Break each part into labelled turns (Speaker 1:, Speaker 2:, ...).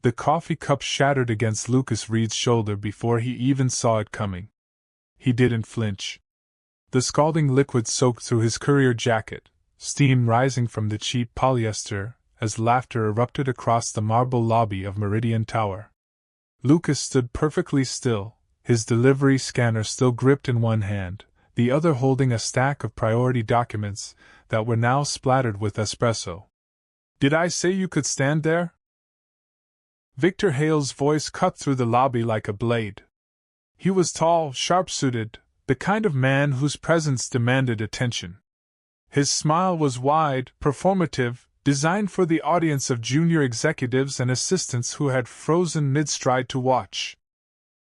Speaker 1: The coffee cup shattered against Lucas Reed's shoulder before he even saw it coming. He didn't flinch. The scalding liquid soaked through his courier jacket, steam rising from the cheap polyester as laughter erupted across the marble lobby of Meridian Tower. Lucas stood perfectly still, his delivery scanner still gripped in one hand, the other holding a stack of priority documents that were now splattered with espresso. "Did I say you could stand there?" Victor Hale's voice cut through the lobby like a blade. He was tall, sharp-suited, the kind of man whose presence demanded attention. His smile was wide, performative, designed for the audience of junior executives and assistants who had frozen mid-stride to watch.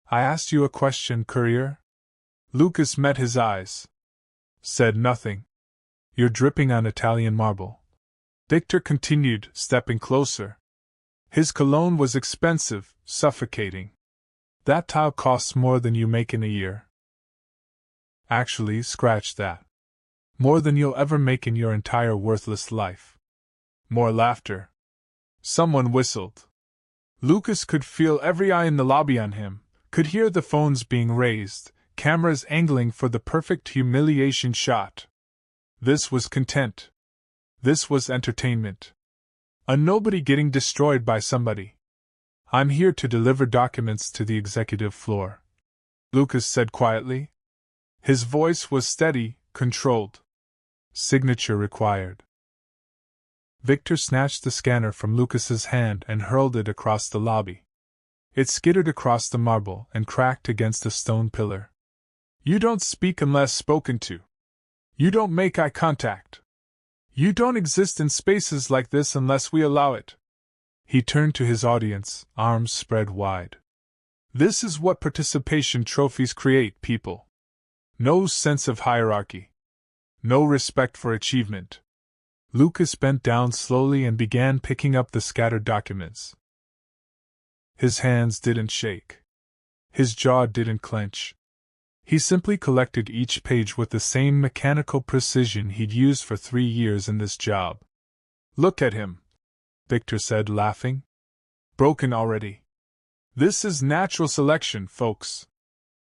Speaker 1: "I asked you a question, courier." Lucas met his eyes. Said nothing. "You're dripping on Italian marble," Victor continued, stepping closer. His cologne was expensive, suffocating. "That tile costs more than you make in a year." "Actually, scratch that. More than you'll ever make in your entire worthless life." More laughter. Someone whistled. Lucas could feel every eye in the lobby on him, could hear the phones being raised, cameras angling for the perfect humiliation shot. This was content. This was entertainment. A nobody getting destroyed by somebody. "I'm here to deliver documents to the executive floor," Lucas said quietly. His voice was steady, controlled. "Signature required." Victor snatched the scanner from Lucas's hand and hurled it across the lobby. It skittered across the marble and cracked against a stone pillar. "You don't speak unless spoken to. You don't make eye contact. You don't exist in spaces like this unless we allow it." He turned to his audience, arms spread wide. "This is what participation trophies create, people. No sense of hierarchy. No respect for achievement." Lucas bent down slowly and began picking up the scattered documents. His hands didn't shake. His jaw didn't clench. He simply collected each page with the same mechanical precision he'd used for 3 years in this job. "Look at him," Victor said, laughing. "Broken already. This is natural selection, folks.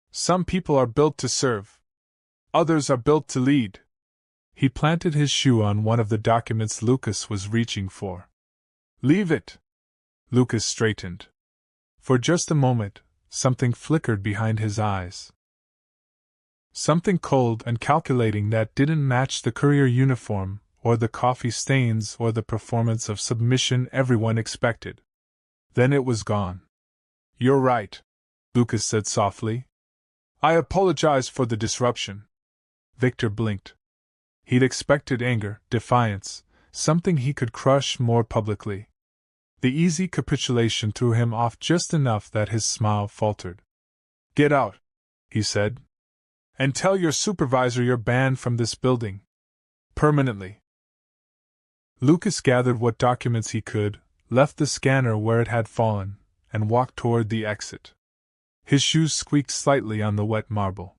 Speaker 1: Some people are built to serve. Others are built to lead." He planted his shoe on one of the documents Lucas was reaching for. "Leave it." Lucas straightened. For just a moment, something flickered behind his eyes. Something cold and calculating that didn't match the courier uniform, or the coffee stains, or the performance of submission everyone expected. Then it was gone. "You're right," Lucas said softly. "I apologize for the disruption." Victor blinked. He'd expected anger, defiance, something he could crush more publicly. The easy capitulation threw him off just enough that his smile faltered. "Get out," he said. "And tell your supervisor you're banned from this building. Permanently." Lucas gathered what documents he could, left the scanner where it had fallen, and walked toward the exit. His shoes squeaked slightly on the wet marble.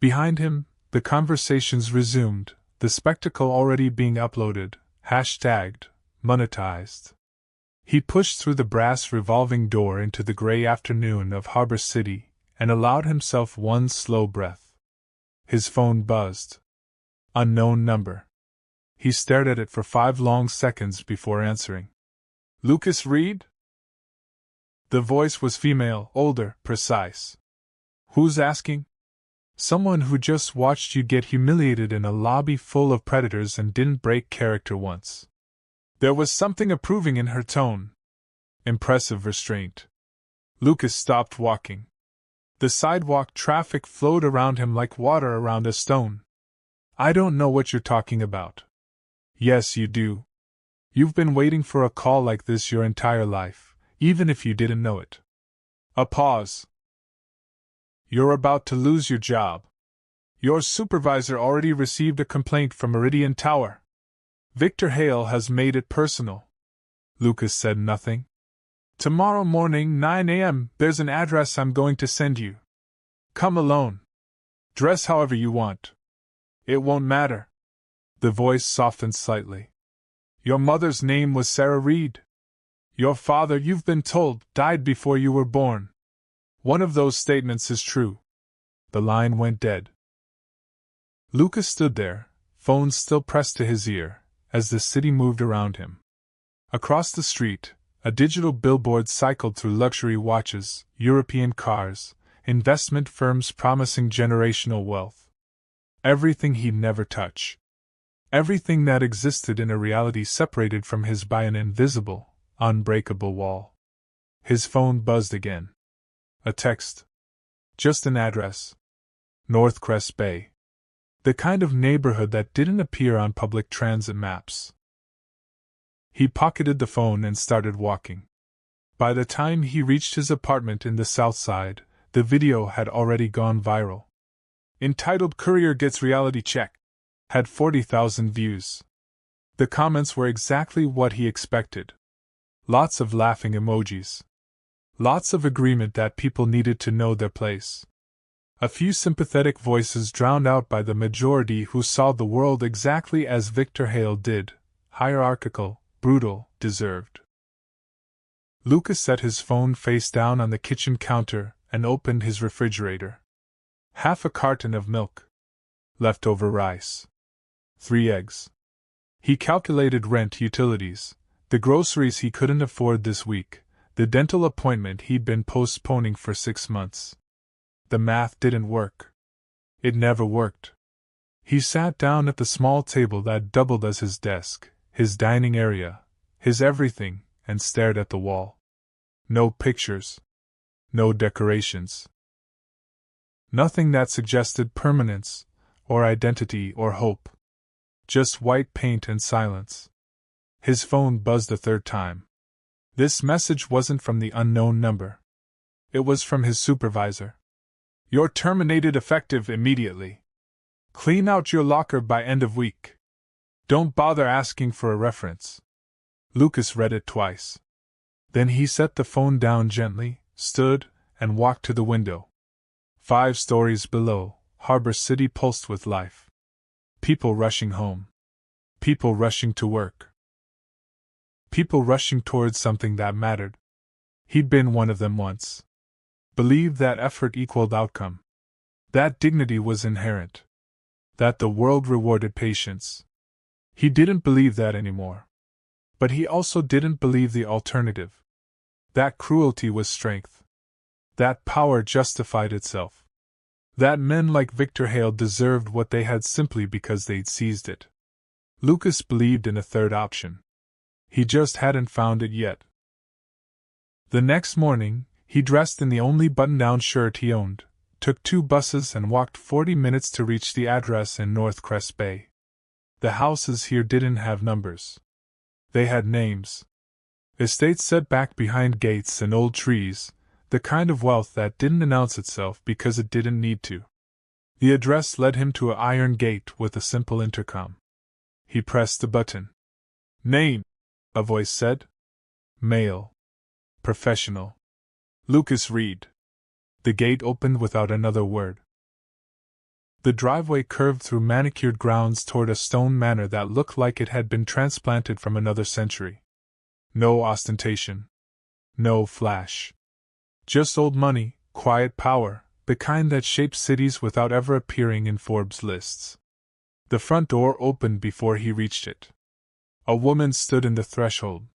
Speaker 1: Behind him, the conversations resumed, the spectacle already being uploaded, hashtagged, monetized. He pushed through the brass revolving door into the gray afternoon of Harbor City and allowed himself one slow breath. His phone buzzed. Unknown number. He stared at it for 5 long seconds before answering. "Lucas Reed?" The voice was female, older, precise. "Who's asking?" "Someone who just watched you get humiliated in a lobby full of predators and didn't break character once." There was something approving in her tone. Impressive restraint. Lucas stopped walking. The sidewalk traffic flowed around him like water around a stone. "I don't know what you're talking about." "Yes, you do. You've been waiting for a call like this your entire life, even if you didn't know it." A pause. "You're about to lose your job. Your supervisor already received a complaint from Meridian Tower. Victor Hale has made it personal." Lucas said nothing. "Tomorrow morning, 9 a.m., there's an address I'm going to send you. Come alone. Dress however you want. It won't matter." The voice softened slightly. "Your mother's name was Sarah Reed. Your father, you've been told, died before you were born. One of those statements is true. The line went dead. Lucas stood there, phone still pressed to his ear, as the city moved around him. Across the street, a digital billboard cycled through luxury watches, European cars, investment firms promising generational wealth. Everything he'd never touch. Everything that existed in a reality separated from his by an invisible, unbreakable wall. His phone buzzed again. A text. Just an address. North Crest Bay. The kind of neighborhood that didn't appear on public transit maps. He pocketed the phone and started walking. By the time he reached his apartment in the South Side, the video had already gone viral. Entitled "Courier Gets Reality Check," had 40,000 views. The comments were exactly what he expected. Lots of laughing emojis. Lots of agreement that people needed to know their place. A few sympathetic voices drowned out by the majority who saw the world exactly as Victor Hale did, hierarchical, brutal, deserved. Lucas set his phone face down on the kitchen counter and opened his refrigerator. Half a carton of milk. Leftover rice. 3 eggs. He calculated rent, utilities, the groceries he couldn't afford this week, the dental appointment he'd been postponing for 6 months. The math didn't work. It never worked. He sat down at the small table that doubled as his desk, his dining area, his everything, and stared at the wall. No pictures. No decorations. Nothing that suggested permanence, or identity, or hope. Just white paint and silence. His phone buzzed a third time. This message wasn't from the unknown number. It was from his supervisor. "You're terminated effective immediately. Clean out your locker by end of week. Don't bother asking for a reference." Lucas read it twice. Then he set the phone down gently, stood, and walked to the window. 5 stories below, Harbor City pulsed with life. People rushing home. People rushing to work. People rushing towards something that mattered. He'd been one of them once. Believed that effort equaled outcome. That dignity was inherent. That the world rewarded patience. He didn't believe that anymore. But he also didn't believe the alternative. That cruelty was strength. That power justified itself. That men like Victor Hale deserved what they had simply because they'd seized it. Lucas believed in a third option. He just hadn't found it yet. The next morning, he dressed in the only button-down shirt he owned, took 2 buses and walked 40 minutes to reach the address in North Crest Bay. The houses here didn't have numbers. They had names. Estates set back behind gates and old trees, the kind of wealth that didn't announce itself because it didn't need to. The address led him to an iron gate with a simple intercom. He pressed a button. "Name," a voice said. "Male. Professional. Lucas Reed." The gate opened without another word. The driveway curved through manicured grounds toward a stone manor that looked like it had been transplanted from another century. No ostentation. No flash. Just old money, quiet power, the kind that shaped cities without ever appearing in Forbes lists. The front door opened before he reached it. A woman stood in the threshold.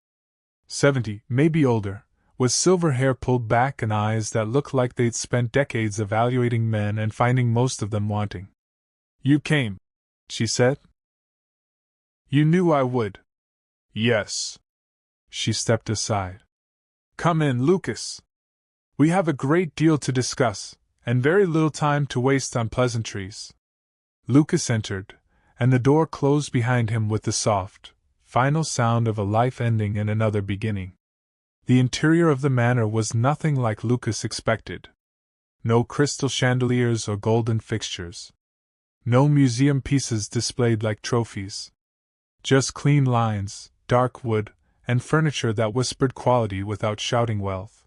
Speaker 1: 70, maybe older, with silver hair pulled back and eyes that looked like they'd spent decades evaluating men and finding most of them wanting. "You came," she said. "You knew I would." "Yes." She stepped aside. "Come in, Lucas. We have a great deal to discuss, and very little time to waste on pleasantries." Lucas entered, and the door closed behind him with the soft, final sound of a life ending and another beginning. The interior of the manor was nothing like Lucas expected. No crystal chandeliers or golden fixtures. No museum pieces displayed like trophies. Just clean lines, dark wood, and furniture that whispered quality without shouting wealth.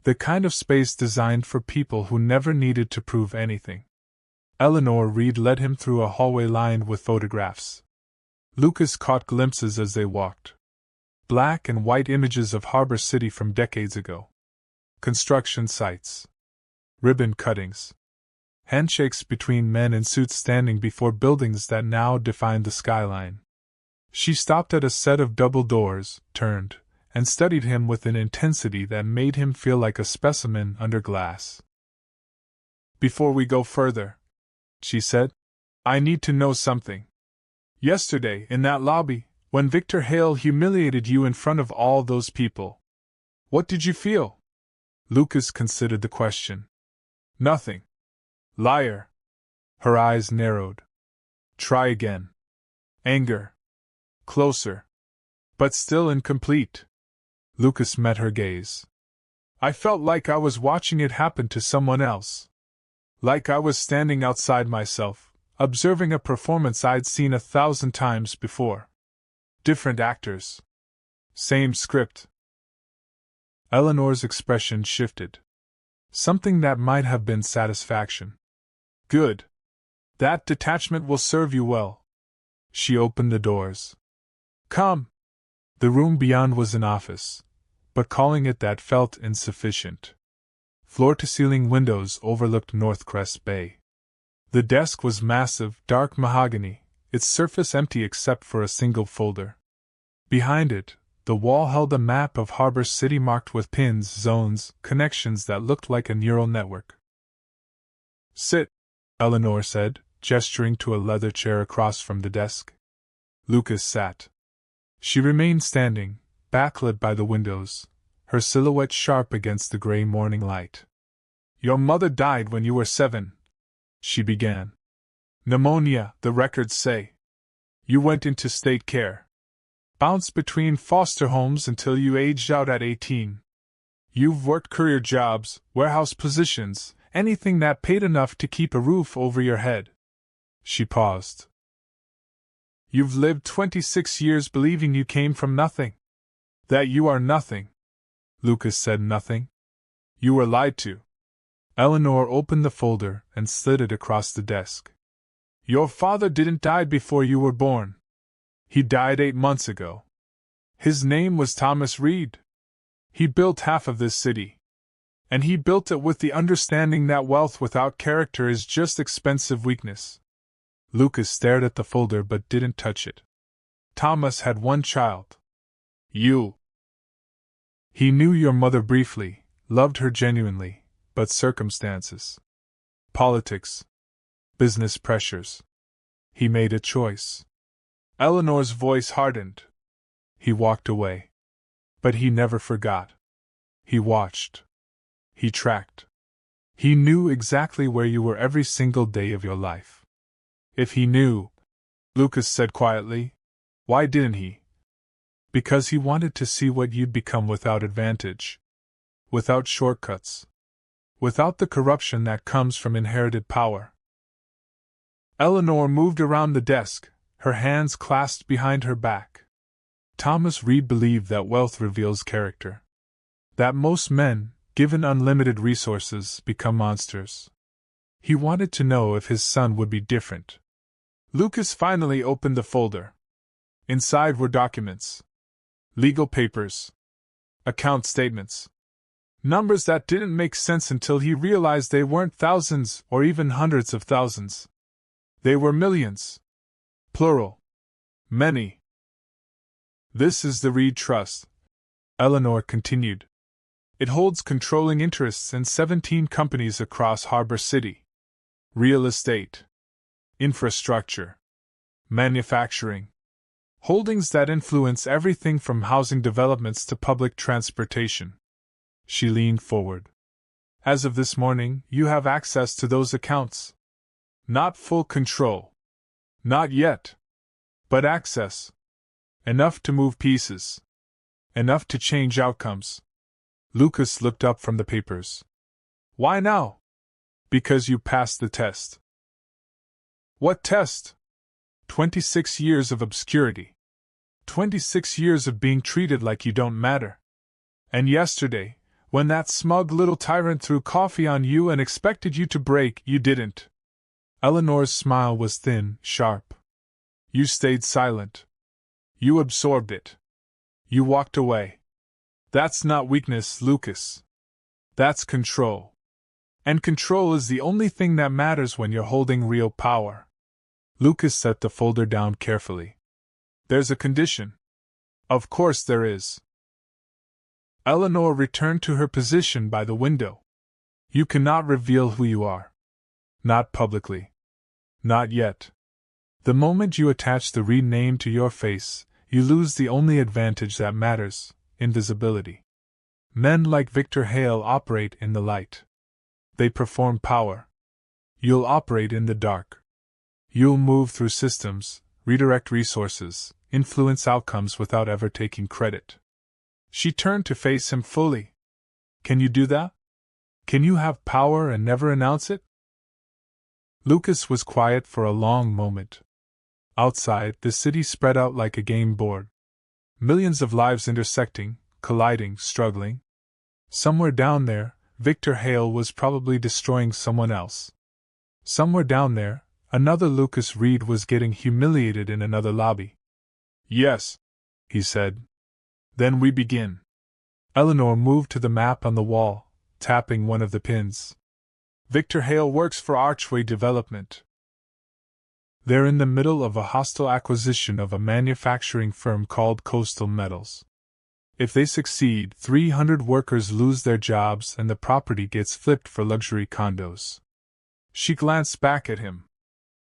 Speaker 1: The kind of space designed for people who never needed to prove anything. Eleanor Reed led him through a hallway lined with photographs. Lucas caught glimpses as they walked. black and white images of Harbor City from decades ago. Construction sites. Ribbon cuttings. Handshakes between men in suits standing before buildings that now defined the skyline. She stopped at a set of double doors, turned, and studied him with an intensity that made him feel like a specimen under glass. "Before we go further," she said, "I need to know something. Yesterday, in that lobby, when Victor Hale humiliated you in front of all those people, what did you feel?" Lucas considered the question. "Nothing." "Liar." Her eyes narrowed. "Try again." "Anger." "Closer." "But still incomplete." Lucas met her gaze. "I felt like I was watching it happen to someone else. Like I was standing outside myself, observing a performance I'd seen 1,000 times before. Different actors. Same script." Eleanor's expression shifted. Something that might have been satisfaction. "Good. That detachment will serve you well." She opened the doors. "Come." The room beyond was an office, but calling it that felt insufficient. Floor-to-ceiling windows overlooked Northcrest Bay. The desk was massive, dark mahogany, its surface empty except for a single folder. Behind it, the wall held a map of Harbor City marked with pins, zones, connections that looked like a neural network. "Sit," Eleanor said, gesturing to a leather chair across from the desk. Lucas sat. She remained standing, backlit by the windows, her silhouette sharp against the gray morning light. "Your mother died when you were 7, she began. "Pneumonia, the records say. You went into state care. Bounced between foster homes until you aged out at 18. You've worked career jobs, warehouse positions, anything that paid enough to keep a roof over your head." She paused. "You've lived 26 years believing you came from nothing. That you are nothing." Lucas said nothing. "You were lied to." Eleanor opened the folder and slid it across the desk. "Your father didn't die before you were born. He died 8 months ago. His name was Thomas Reed. He built half of this city. And he built it with the understanding that wealth without character is just expensive weakness." Lucas stared at the folder but didn't touch it. "Thomas had one child. You. He knew your mother briefly, loved her genuinely, but circumstances. Politics. Business pressures. He made a choice." Eleanor's voice hardened. "He walked away. But he never forgot. He watched. He tracked. He knew exactly where you were every single day of your life." "If he knew," Lucas said quietly, "why didn't he?" "Because he wanted to see what you'd become without advantage. Without shortcuts. Without the corruption that comes from inherited power." Eleanor moved around the desk, her hands clasped behind her back. Thomas Reed believed that wealth reveals character. That most men, given unlimited resources, become monsters. He wanted to know if his son would be different. Lucas finally opened the folder. Inside were documents. Legal papers. Account statements. Numbers that didn't make sense until he realized they weren't thousands or even hundreds of thousands. They were millions. Plural. Many. "This is the Reed Trust," Eleanor continued. "It holds controlling interests in 17 companies across Harbor City. Real estate. Infrastructure. Manufacturing. Holdings that influence everything from housing developments to public transportation." She leaned forward. "As of this morning, you have access to those accounts. Not full control. Not yet. But access. Enough to move pieces. Enough to change outcomes." Lucas looked up from the papers. "Why now?" "Because you passed the test." "What test?" 26 years of obscurity. 26 years of being treated like you don't matter. And yesterday, when that smug little tyrant threw coffee on you and expected you to break, you didn't. Eleanor's smile was thin, sharp. You stayed silent. You absorbed it. You walked away. That's not weakness, Lucas. That's control. And control is the only thing that matters when you're holding real power. Lucas set the folder down carefully. There's a condition. Of course there is. Eleanor returned to her position by the window. You cannot reveal who you are. Not publicly. Not yet. The moment you attach the Reed name to your face, you lose the only advantage that matters: invisibility. Men like Victor Hale operate in the light. They perform power. You'll operate in the dark. You'll move through systems, redirect resources, influence outcomes without ever taking credit. She turned to face him fully. Can you do that? Can you have power and never announce it? Lucas was quiet for a long moment. Outside, the city spread out like a game board. Millions of lives intersecting, colliding, struggling. Somewhere down there, Victor Hale was probably destroying someone else. Somewhere down there, another Lucas Reed was getting humiliated in another lobby. Yes, he said. Then we begin. Eleanor moved to the map on the wall, tapping one of the pins. Victor Hale works for Archway Development. They're in the middle of a hostile acquisition of a manufacturing firm called Coastal Metals. If they succeed, 300 workers lose their jobs and the property gets flipped for luxury condos. She glanced back at him.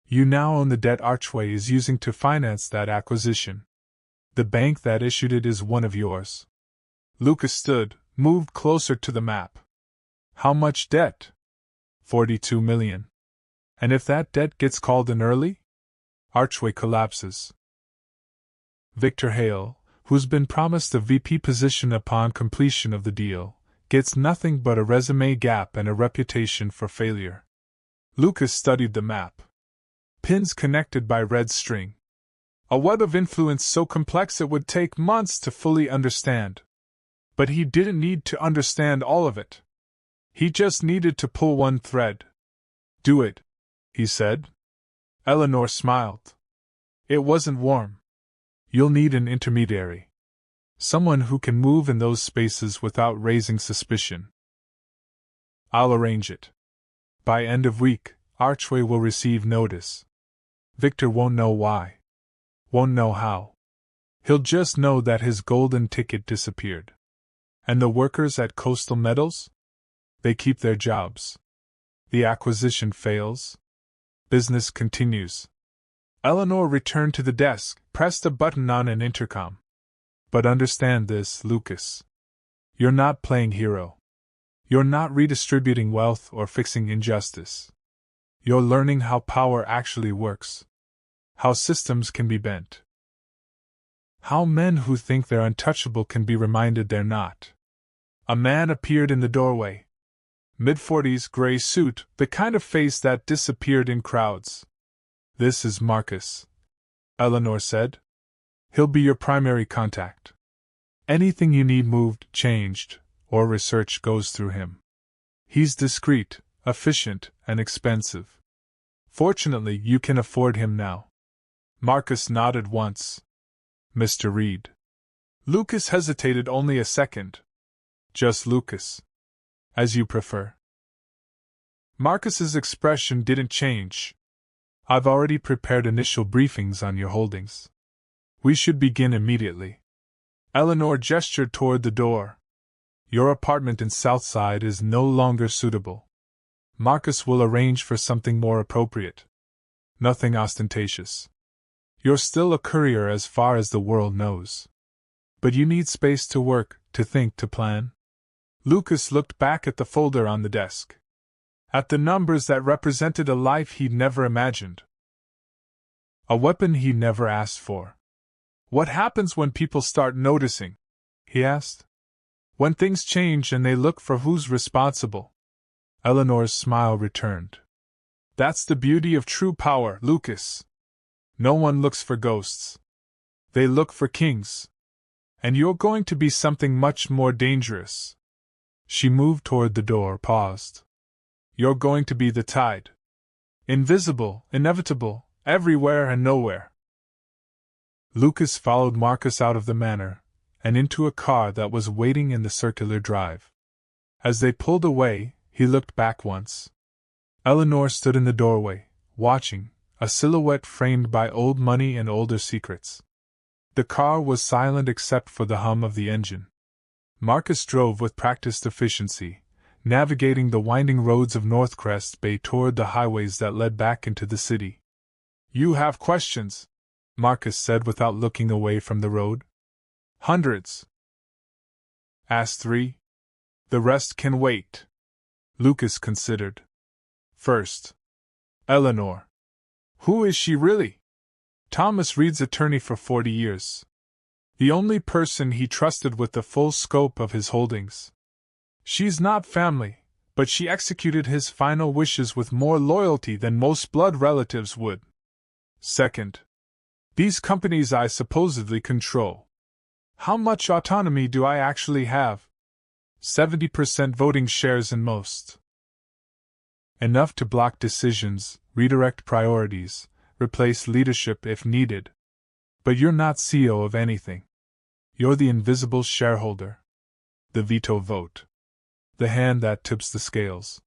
Speaker 1: You now own the debt Archway is using to finance that acquisition. The bank that issued it is one of yours. Lucas stood, moved closer to the map. How much debt? 42 million. And if that debt gets called in early? Archway collapses. Victor Hale, who's been promised a VP position upon completion of the deal, gets nothing but a resume gap and a reputation for failure. Lucas studied the map. Pins connected by red string. A web of influence so complex it would take months to fully understand. But he didn't need to understand all of it. He just needed to pull one thread. Do it, he said. Eleanor smiled. It wasn't warm. You'll need an intermediary. Someone who can move in those spaces without raising suspicion. I'll arrange it. By end of week, Archway will receive notice. Victor won't know why. Won't know how. He'll just know that his golden ticket disappeared. And the workers at Coastal Metals? They keep their jobs. The acquisition fails. Business continues. Eleanor returned to the desk, pressed a button on an intercom. But understand this, Lucas. You're not playing hero. You're not redistributing wealth or fixing injustice. You're learning how power actually works. How systems can be bent. How men who think they're untouchable can be reminded they're not. A man appeared in the doorway. Mid-40s, gray suit, the kind of face that disappeared in crowds. This is Marcus, Eleanor said. He'll be your primary contact. Anything you need moved, changed, or researched goes through him. He's discreet, efficient, and expensive. Fortunately, you can afford him now. Marcus nodded once. Mr. Reed. Lucas hesitated only a second. Just Lucas. As you prefer. Marcus's expression didn't change. I've already prepared initial briefings on your holdings. We should begin immediately. Eleanor gestured toward the door. Your apartment in Southside is no longer suitable. Marcus will arrange for something more appropriate. Nothing ostentatious. You're still a courier as far as the world knows. But you need space to work, to think, to plan. Lucas looked back at the folder on the desk. At the numbers that represented a life he'd never imagined. A weapon he never asked for. What happens when people start noticing? He asked. When things change and they look for who's responsible. Eleanor's smile returned. That's the beauty of true power, Lucas. No one looks for ghosts. They look for kings. And you're going to be something much more dangerous. She moved toward the door, paused. You're going to be the tide. Invisible, inevitable, everywhere and nowhere. Lucas followed Marcus out of the manor, and into a car that was waiting in the circular drive. As they pulled away, he looked back once. Eleanor stood in the doorway, watching, a silhouette framed by old money and older secrets. The car was silent except for the hum of the engine. Marcus drove with practiced efficiency, navigating the winding roads of Northcrest Bay toward the highways that led back into the city. "You have questions?" Marcus said without looking away from the road. "Hundreds." "Ask 3. The rest can wait." Lucas considered. "First, Eleanor. Who is she really?" Thomas Reed's attorney for 40 years. The only person he trusted with the full scope of his holdings. "She's not family, but she executed his final wishes with more loyalty than most blood relatives would." "Second, these companies I supposedly control. How much autonomy do I actually have?" 70% voting shares in most. "Enough to block decisions, redirect priorities, replace leadership if needed. But you're not CEO of anything. You're the invisible shareholder. The veto vote. The hand that tips the scales."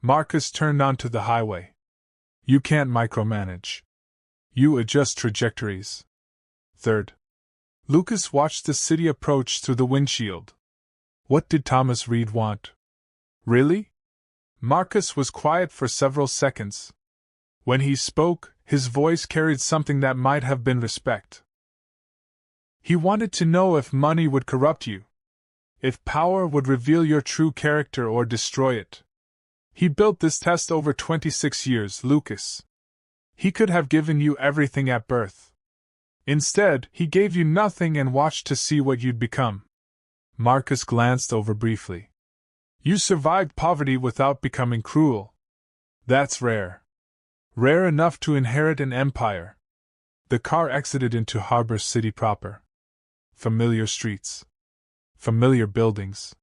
Speaker 1: Marcus turned onto the highway. "You can't micromanage. You adjust trajectories." Third, Lucas watched the city approach through the windshield. What did Thomas Reed want? Really? Marcus was quiet for several seconds. When he spoke, his voice carried something that might have been respect. He wanted to know if money would corrupt you. If power would reveal your true character or destroy it. He built this test over 26 years, Lucas. He could have given you everything at birth. Instead, he gave you nothing and watched to see what you'd become. Marcus glanced over briefly. You survived poverty without becoming cruel. That's rare. Rare enough to inherit an empire. The car exited into Harbor City proper. Familiar streets. Familiar buildings.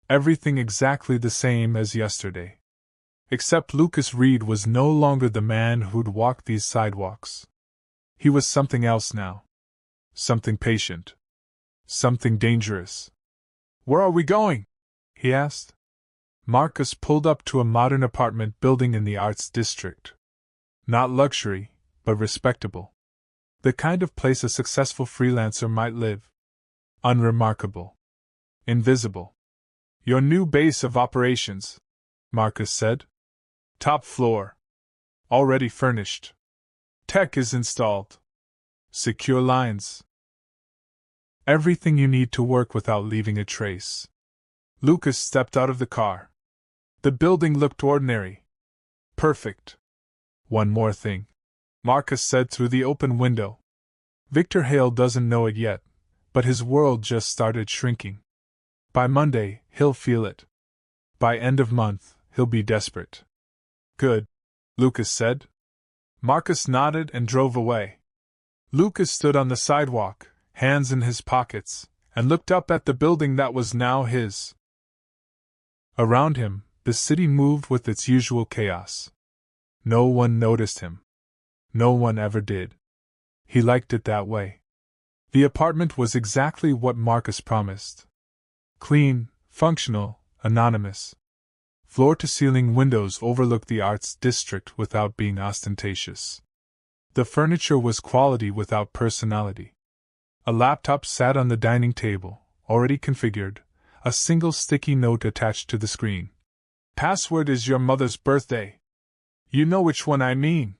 Speaker 1: Everything exactly the same as yesterday. Except Lucas Reed was no longer the man who'd walked these sidewalks. He was something else now. Something patient. Something dangerous. "Where are we going?" he asked. Marcus pulled up to a modern apartment building in the Arts District. Not luxury, but respectable. The kind of place a successful freelancer might live. Unremarkable. Invisible. "Your new base of operations," Marcus said. "Top floor. Already furnished. Tech is installed. Secure lines. Everything you need to work without leaving a trace." Lucas stepped out of the car. The building looked ordinary. Perfect. "One more thing," Marcus said through the open window. "Victor Hale doesn't know it yet, but his world just started shrinking. By Monday, he'll feel it. By end of month, he'll be desperate." "Good," Lucas said. Marcus nodded and drove away. Lucas stood on the sidewalk, hands in his pockets, and looked up at the building that was now his. Around him, the city moved with its usual chaos. No one noticed him. No one ever did. He liked it that way. The apartment was exactly what Marcus promised. Clean, functional, anonymous. Floor-to-ceiling windows overlooked the Arts District without being ostentatious. The furniture was quality without personality. A laptop sat on the dining table, already configured, a single sticky note attached to the screen. "Password is your mother's birthday. You know which one I mean.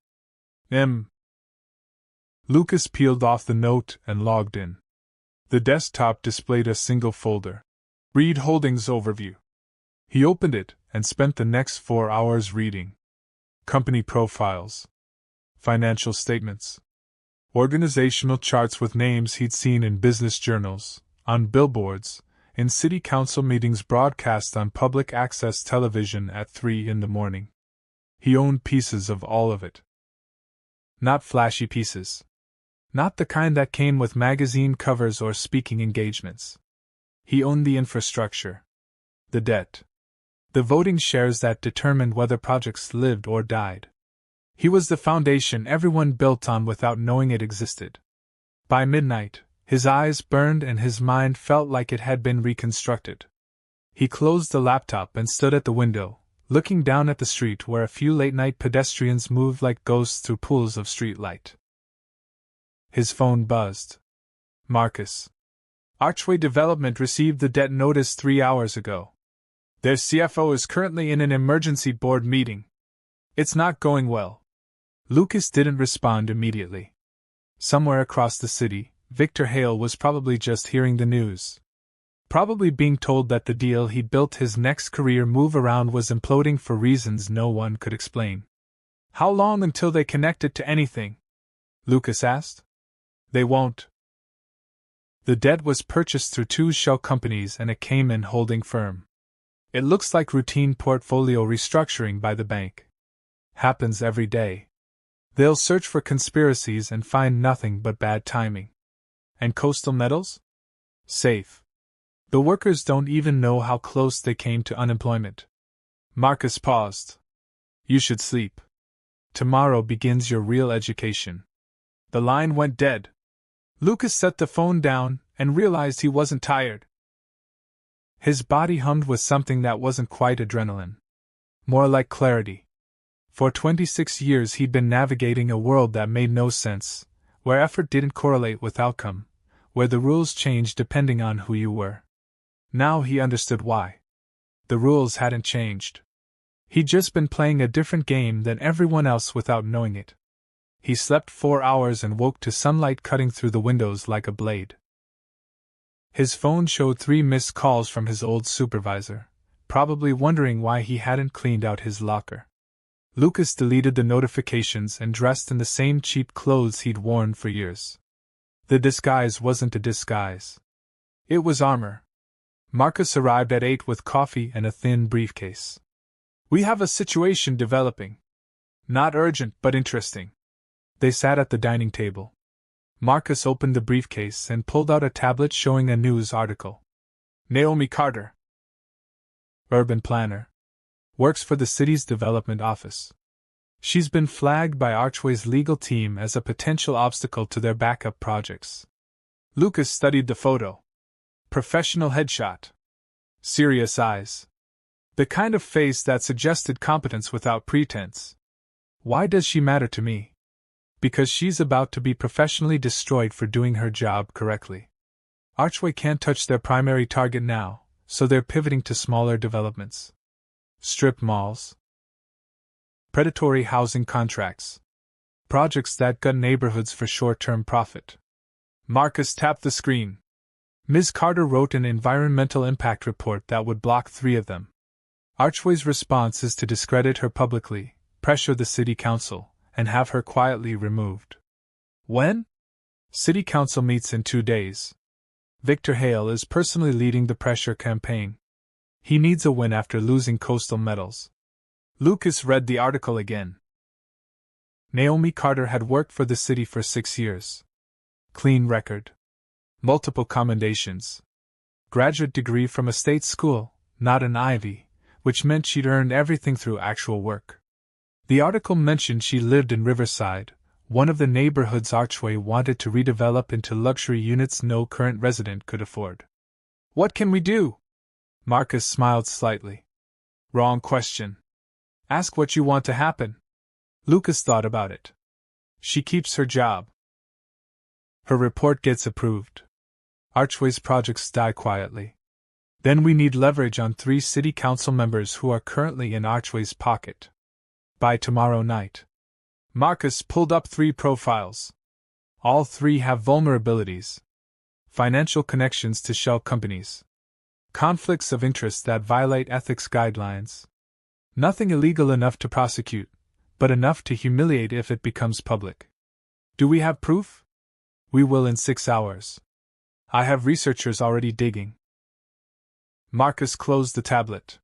Speaker 1: Lucas peeled off the note and logged in. The desktop displayed a single folder. Reed Holdings Overview. He opened it and spent the next 4 hours reading. Company profiles. Financial statements. Organizational charts with names he'd seen in business journals, on billboards, in city council meetings broadcast on public access television at 3 in the morning. He owned pieces of all of it. Not flashy pieces. Not the kind that came with magazine covers or speaking engagements. He owned the infrastructure. The debt. The voting shares that determined whether projects lived or died. He was the foundation everyone built on without knowing it existed. By midnight, His eyes burned and his mind felt like it had been reconstructed. He closed the laptop and stood at the window, looking down at the street where a few late-night pedestrians moved like ghosts through pools of street light. His phone buzzed. Marcus. Archway Development received the debt notice 3 hours ago. Their CFO is currently in an emergency board meeting. It's not going well. Lucas didn't respond immediately. Somewhere across the city, Victor Hale was probably just hearing the news. Probably being told that the deal he'd built his next career move around was imploding for reasons no one could explain. How long until they connect it to anything? Lucas asked. They won't. The debt was purchased through 2 shell companies and a Cayman holding firm. It looks like routine portfolio restructuring by the bank. Happens every day. They'll search for conspiracies and find nothing but bad timing. And Coastal Metals? Safe. The workers don't even know how close they came to unemployment. Marcus paused. You should sleep. Tomorrow begins your real education. The line went dead. Lucas set the phone down and realized he wasn't tired. His body hummed with something that wasn't quite adrenaline. More like clarity. For 26 years he'd been navigating a world that made no sense, where effort didn't correlate with outcome, where the rules changed depending on who you were. Now he understood why. The rules hadn't changed. He'd just been playing a different game than everyone else without knowing it. He slept 4 hours and woke to sunlight cutting through the windows like a blade. His phone showed 3 missed calls from his old supervisor, probably wondering why he hadn't cleaned out his locker. Lucas deleted the notifications and dressed in the same cheap clothes he'd worn for years. The disguise wasn't a disguise. It was armor. Marcus arrived at 8 with coffee and a thin briefcase. We have a situation developing. Not urgent, but interesting. They sat at the dining table. Marcus opened the briefcase and pulled out a tablet showing a news article. Naomi Carter, urban planner, works for the city's development office. She's been flagged by Archway's legal team as a potential obstacle to their backup projects. Lucas studied the photo. Professional headshot. Serious eyes. The kind of face that suggested competence without pretense. Why does she matter to me? Because she's about to be professionally destroyed for doing her job correctly. Archway can't touch their primary target now, so they're pivoting to smaller developments. Strip malls. Predatory housing contracts. Projects that gut neighborhoods for short-term profit. Marcus tapped the screen. Ms. Carter wrote an environmental impact report that would block 3 of them. Archway's response is to discredit her publicly, pressure the city council, and have her quietly removed. When? City council meets in 2 days. Victor Hale is personally leading the pressure campaign. He needs a win after losing Coastal Metals. Lucas read the article again. Naomi Carter had worked for the city for 6 years. Clean record. Multiple commendations. Graduate degree from a state school, not an Ivy, which meant she'd earned everything through actual work. The article mentioned she lived in Riverside, one of the neighborhoods Archway wanted to redevelop into luxury units no current resident could afford. What can we do? Marcus smiled slightly. Wrong question. Ask what you want to happen. Lucas thought about it. She keeps her job. Her report gets approved. Archway's projects die quietly. Then we need leverage on 3 city council members who are currently in Archway's pocket. By tomorrow night. Marcus pulled up 3 profiles. All 3 have vulnerabilities. Financial connections to shell companies. Conflicts of interest that violate ethics guidelines. Nothing illegal enough to prosecute, but enough to humiliate if it becomes public. Do we have proof? We will in 6 hours. I have researchers already digging. Marcus closed the tablet.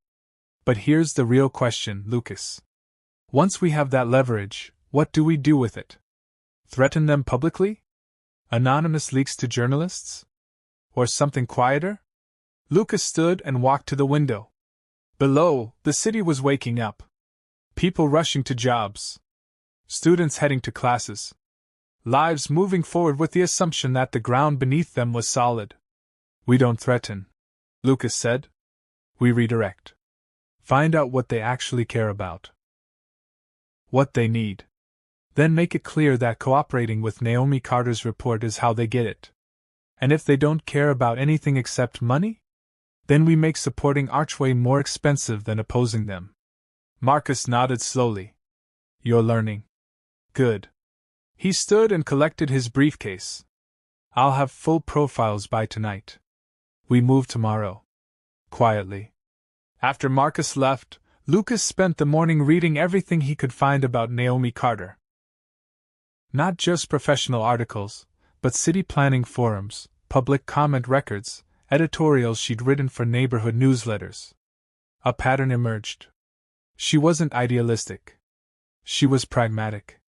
Speaker 1: But here's the real question, Lucas. Once we have that leverage, what do we do with it? Threaten them publicly? Anonymous leaks to journalists? Or something quieter? Lucas stood and walked to the window. Below, the city was waking up. People rushing to jobs. Students heading to classes. Lives moving forward with the assumption that the ground beneath them was solid. We don't threaten, Lucas said. We redirect. Find out what they actually care about. What they need. Then make it clear that cooperating with Naomi Carter's report is how they get it. And if they don't care about anything except money? Then we make supporting Archway more expensive than opposing them. Marcus nodded slowly. You're learning. Good. He stood and collected his briefcase. I'll have full profiles by tonight. We move tomorrow. Quietly. After Marcus left, Lucas spent the morning reading everything he could find about Naomi Carter. Not just professional articles, but city planning forums, public comment records, editorials she'd written for neighborhood newsletters. A pattern emerged. She wasn't idealistic. She was pragmatic.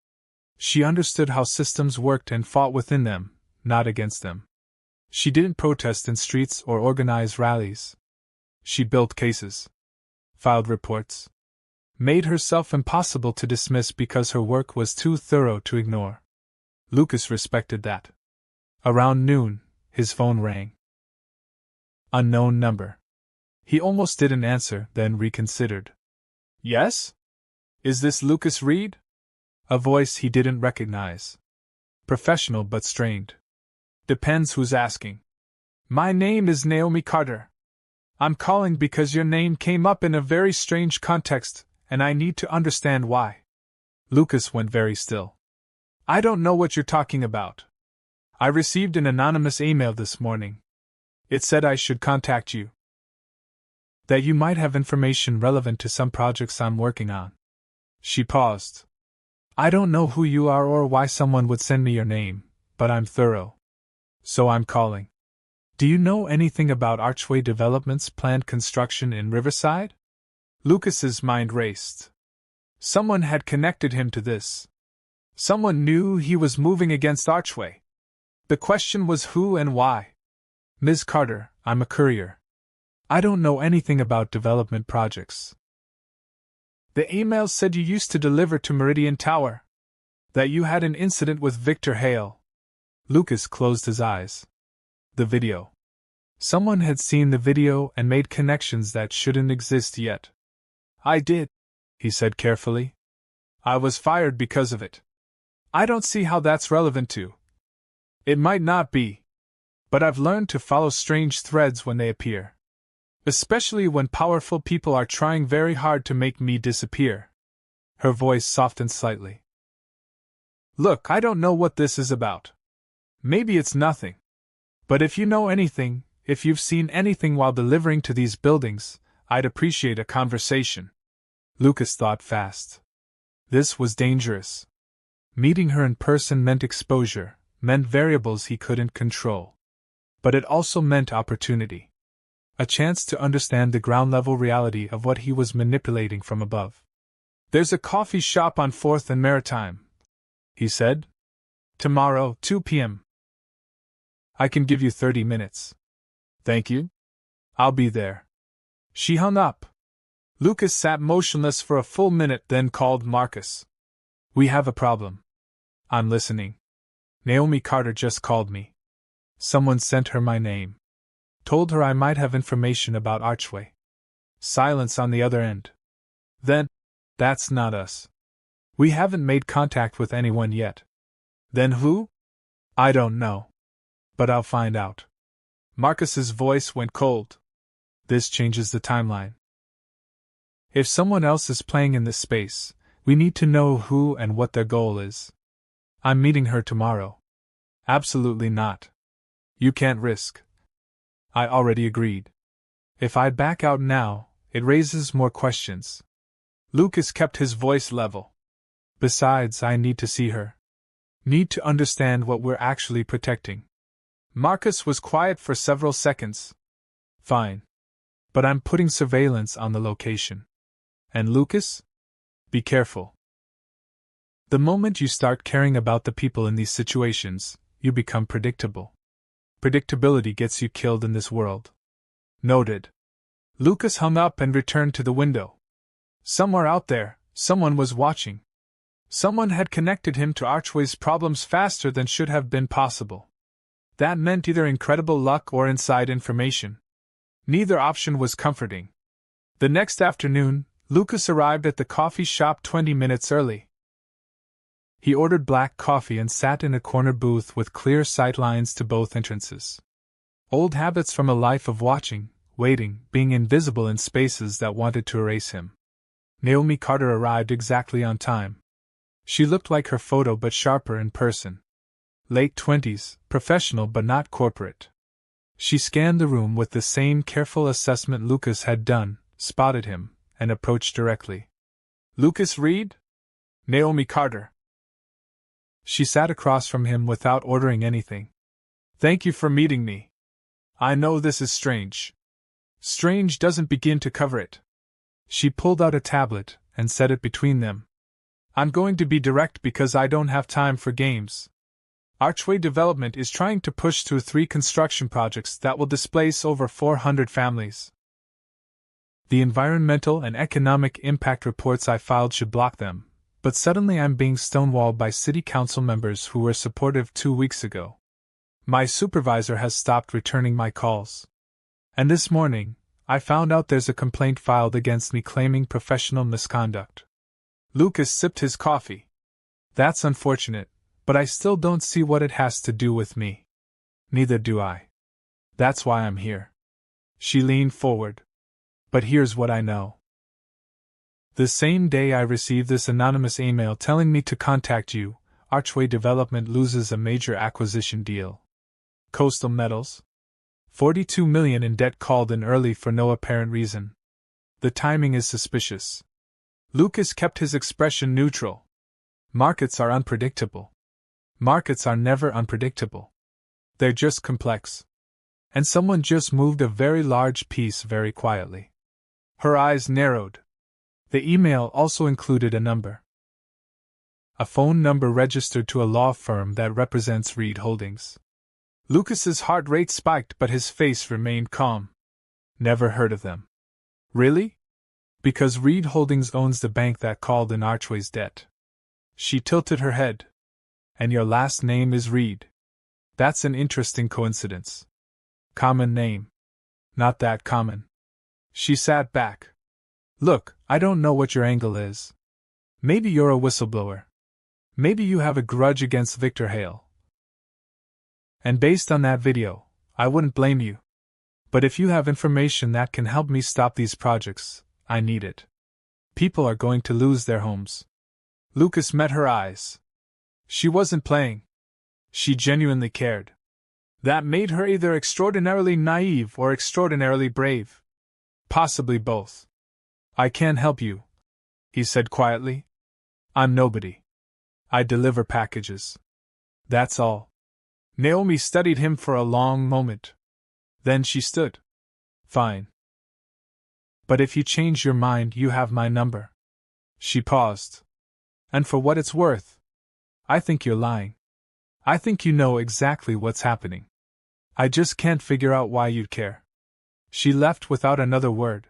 Speaker 1: She understood how systems worked and fought within them, not against them. She didn't protest in streets or organize rallies. She built cases, filed reports, made herself impossible to dismiss because her work was too thorough to ignore. Lucas respected that. Around noon, his phone rang. Unknown number. He almost didn't answer, then reconsidered. Yes? Is this Lucas Reed? A voice he didn't recognize. Professional but strained. Depends who's asking. My name is Naomi Carter. I'm calling because your name came up in a very strange context, and I need to understand why. Lucas went very still. I don't know what you're talking about. I received an anonymous email this morning. It said I should contact you. That you might have information relevant to some projects I'm working on. She paused. I don't know who you are or why someone would send me your name, but I'm thorough. So I'm calling. Do you know anything about Archway Development's planned construction in Riverside? Lucas's mind raced. Someone had connected him to this. Someone knew he was moving against Archway. The question was who and why. Ms. Carter, I'm a courier. I don't know anything about development projects. The email said you used to deliver to Meridian Tower. That you had an incident with Victor Hale. Lucas closed his eyes. The video. Someone had seen the video and made connections that shouldn't exist yet. I did, he said carefully. I was fired because of it. I don't see how that's relevant to. It might not be. But I've learned to follow strange threads when they appear. Especially when powerful people are trying very hard to make me disappear. Her voice softened slightly. Look, I don't know what this is about. Maybe it's nothing. But if you know anything, if you've seen anything while delivering to these buildings, I'd appreciate a conversation. Lucas thought fast. This was dangerous. Meeting her in person meant exposure, meant variables he couldn't control. But it also meant opportunity. A chance to understand the ground-level reality of what he was manipulating from above. There's a coffee shop on 4th and Maritime, he said. Tomorrow, 2 p.m. I can give you 30 minutes. Thank you. I'll be there. She hung up. Lucas sat motionless for a full minute, then called Marcus. We have a problem. I'm listening. Naomi Carter just called me. Someone sent her my name. Told her I might have information about Archway. Silence on the other end. Then, that's not us. We haven't made contact with anyone yet. Then who? I don't know. But I'll find out. Marcus's voice went cold. This changes the timeline. If someone else is playing in this space, we need to know who and what their goal is. I'm meeting her tomorrow. Absolutely not. You can't risk. I already agreed. If I back out now, it raises more questions. Lucas kept his voice level. Besides, I need to see her. Need to understand what we're actually protecting. Marcus was quiet for several seconds. Fine. But I'm putting surveillance on the location. And Lucas? Be careful. The moment you start caring about the people in these situations, you become predictable. Predictability gets you killed in this world. Noted. Lucas hung up and returned to the window. Somewhere out there, someone was watching. Someone had connected him to Archway's problems faster than should have been possible. That meant either incredible luck or inside information. Neither option was comforting. The next afternoon, Lucas arrived at the coffee shop 20 minutes early. He ordered black coffee and sat in a corner booth with clear sight lines to both entrances. Old habits from a life of watching, waiting, being invisible in spaces that wanted to erase him. Naomi Carter arrived exactly on time. She looked like her photo but sharper in person. Late 20s, professional but not corporate. She scanned the room with the same careful assessment Lucas had done, spotted him, and approached directly. "Lucas Reed?" "Naomi Carter." She sat across from him without ordering anything. "Thank you for meeting me. I know this is strange. Strange doesn't begin to cover it." She pulled out a tablet and set it between them. "I'm going to be direct because I don't have time for games. Archway Development is trying to push through 3 construction projects that will displace over 400 families. The environmental and economic impact reports I filed should block them, but suddenly I'm being stonewalled by city council members who were supportive 2 weeks ago. My supervisor has stopped returning my calls. And this morning, I found out there's a complaint filed against me claiming professional misconduct." Lucas sipped his coffee. "That's unfortunate, but I still don't see what it has to do with me." "Neither do I. That's why I'm here." She leaned forward. "But here's what I know. The same day I received this anonymous email telling me to contact you, Archway Development loses a major acquisition deal. Coastal Metals? 42 million in debt called in early for no apparent reason. The timing is suspicious." Lucas kept his expression neutral. "Markets are unpredictable. Markets are never unpredictable. They're just complex. And someone just moved a very large piece very quietly." Her eyes narrowed. The email also included a number. A phone number registered to a law firm that represents Reed Holdings. Lucas's heart rate spiked but his face remained calm. "Never heard of them." "Really?" "Because Reed Holdings owns the bank that called in Archway's debt." She tilted her head. "And your last name is Reed. That's an interesting coincidence." "Common name." "Not that common." She sat back. "Look, I don't know what your angle is. Maybe you're a whistleblower. Maybe you have a grudge against Victor Hale. And based on that video, I wouldn't blame you. But if you have information that can help me stop these projects, I need it. People are going to lose their homes." Lucas met her eyes. She wasn't playing. She genuinely cared. That made her either extraordinarily naive or extraordinarily brave. Possibly both. "I can't help you," he said quietly. "I'm nobody. I deliver packages. That's all." Naomi studied him for a long moment. Then she stood. "Fine. But if you change your mind, you have my number." She paused. "And for what it's worth, I think you're lying. I think you know exactly what's happening. I just can't figure out why you'd care." She left without another word.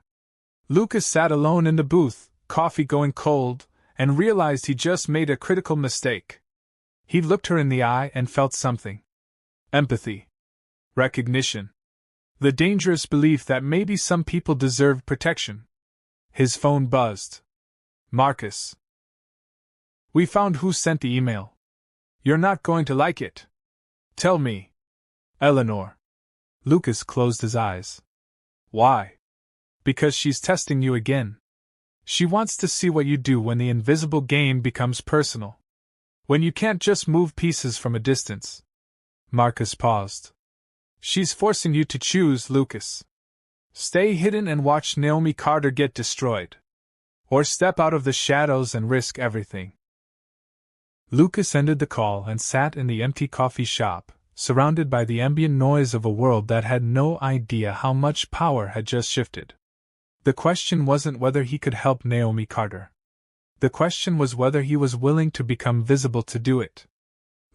Speaker 1: Lucas sat alone in the booth, coffee going cold, and realized he just made a critical mistake. He looked her in the eye and felt something. Empathy. Recognition. The dangerous belief that maybe some people deserved protection. His phone buzzed. "Marcus. We found who sent the email. You're not going to like it. Tell me." "Eleanor." Lucas closed his eyes. "Why?" "Because she's testing you again. She wants to see what you do when the invisible game becomes personal. When you can't just move pieces from a distance." Marcus paused. "She's forcing you to choose, Lucas. Stay hidden and watch Naomi Carter get destroyed. Or step out of the shadows and risk everything." Lucas ended the call and sat in the empty coffee shop, surrounded by the ambient noise of a world that had no idea how much power had just shifted. The question wasn't whether he could help Naomi Carter. The question was whether he was willing to become visible to do it.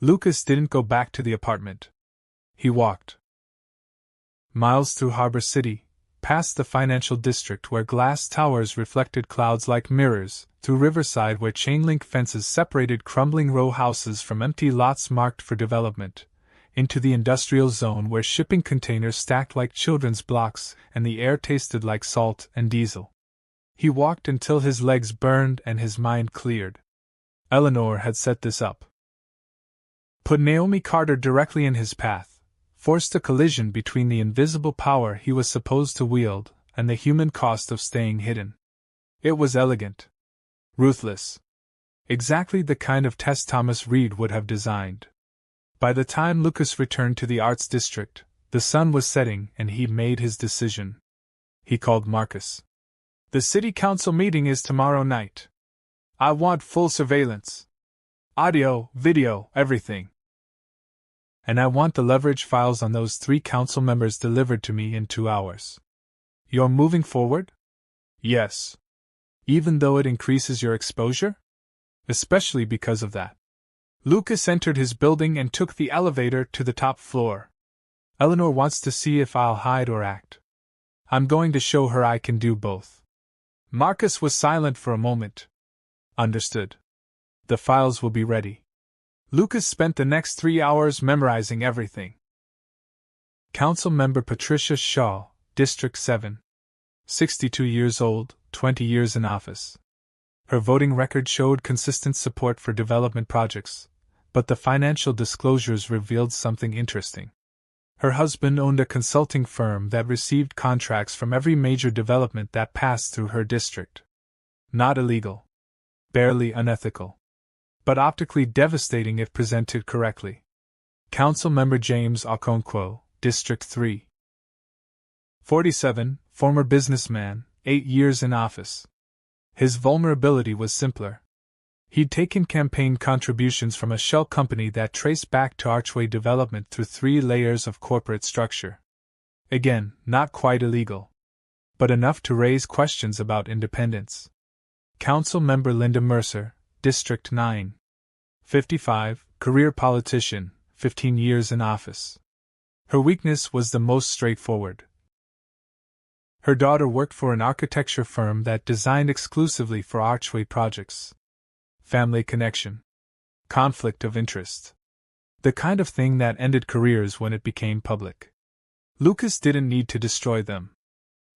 Speaker 1: Lucas didn't go back to the apartment. He walked miles through Harbor City, past the financial district where glass towers reflected clouds like mirrors, through Riverside where chain-link fences separated crumbling row houses from empty lots marked for development, into the industrial zone where shipping containers stacked like children's blocks and the air tasted like salt and diesel. He walked until his legs burned and his mind cleared. Eleanor had set this up. Put Naomi Carter directly in his path, forced a collision between the invisible power he was supposed to wield and the human cost of staying hidden. It was elegant. Ruthless. Exactly the kind of test Thomas Reed would have designed. By the time Lucas returned to the arts district, the sun was setting and he made his decision. He called Marcus. "The city council meeting is tomorrow night. I want full surveillance. Audio, video, everything. And I want the leverage files on those 3 council members delivered to me in 2 hours. You're moving forward?" "Yes. Even though it increases your exposure?" "Especially because of that." Lucas entered his building and took the elevator to the top floor. "Eleanor wants to see if I'll hide or act. I'm going to show her I can do both." Marcus was silent for a moment. "Understood. The files will be ready." Lucas spent the next 3 hours memorizing everything. Council Member Patricia Shaw, District 7. 62 years old, 20 years in office. Her voting record showed consistent support for development projects, but the financial disclosures revealed something interesting. Her husband owned a consulting firm that received contracts from every major development that passed through her district. Not illegal. Barely unethical. But optically devastating if presented correctly. Council Member James Okonkwo, District 3. 47, former businessman, 8 years in office. His vulnerability was simpler. He'd taken campaign contributions from a shell company that traced back to Archway development through 3 layers of corporate structure. Again, not quite illegal. But enough to raise questions about independence. Council Member Linda Mercer, District 9. 55, career politician, 15 years in office. Her weakness was the most straightforward. Her daughter worked for an architecture firm that designed exclusively for Archway projects. Family connection. Conflict of interest. The kind of thing that ended careers when it became public. Lucas didn't need to destroy them.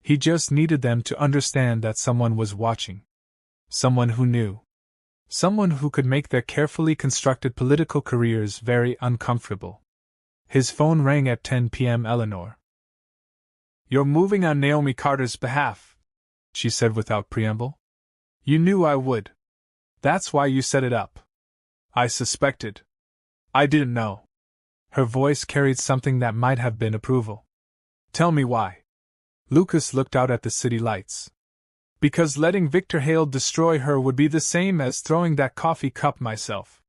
Speaker 1: He just needed them to understand that someone was watching. Someone who knew. Someone who could make their carefully constructed political careers very uncomfortable. His phone rang at 10 p.m. Eleanor. "You're moving on Naomi Carter's behalf," she said without preamble. "You knew I would. That's why you set it up." "I suspected. I didn't know." Her voice carried something that might have been approval. "Tell me why." Lucas looked out at the city lights. "Because letting Victor Hale destroy her would be the same as throwing that coffee cup myself.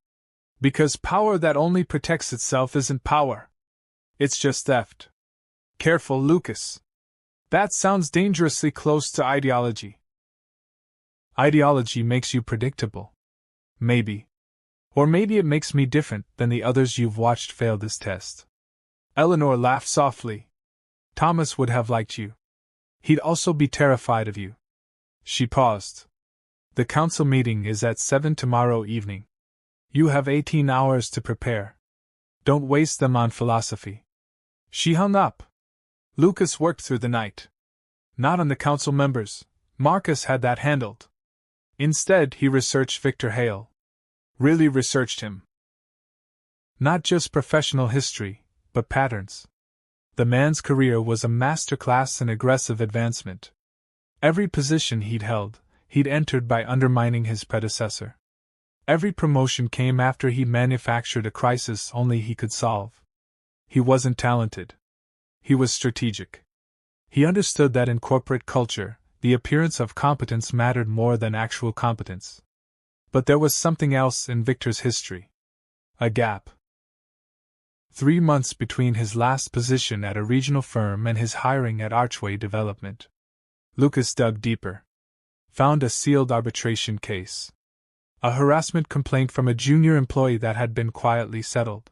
Speaker 1: Because power that only protects itself isn't power. It's just theft." "Careful, Lucas. That sounds dangerously close to ideology." "Ideology makes you predictable. Maybe. Or maybe it makes me different than the others you've watched fail this test." Eleanor laughed softly. "Thomas would have liked you. He'd also be terrified of you." She paused. "The council meeting is at 7 tomorrow evening. You have 18 hours to prepare. Don't waste them on philosophy." She hung up. Lucas worked through the night. Not on the council members. Marcus had that handled. Instead, he researched Victor Hale. Really researched him. Not just professional history, but patterns. The man's career was a masterclass in aggressive advancement. Every position he'd held, he'd entered by undermining his predecessor. Every promotion came after he manufactured a crisis only he could solve. He wasn't talented. He was strategic. He understood that in corporate culture, the appearance of competence mattered more than actual competence. But there was something else in Victor's history. A gap. 3 months between his last position at a regional firm and his hiring at Archway Development. Lucas dug deeper. Found a sealed arbitration case. A harassment complaint from a junior employee that had been quietly settled.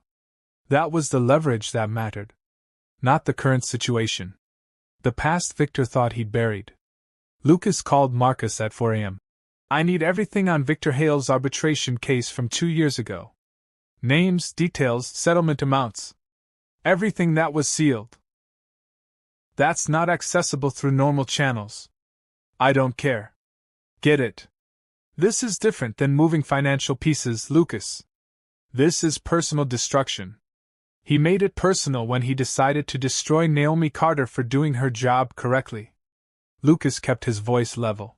Speaker 1: That was the leverage that mattered. Not the current situation. The past Victor thought he'd buried. Lucas called Marcus at 4 a.m. I need everything on Victor Hale's arbitration case from 2 years ago. Names, details, settlement amounts. Everything that was sealed. That's not accessible through normal channels. I don't care. Get it? This is different than moving financial pieces, Lucas. This is personal destruction. He made it personal when he decided to destroy Naomi Carter for doing her job correctly. Lucas kept his voice level.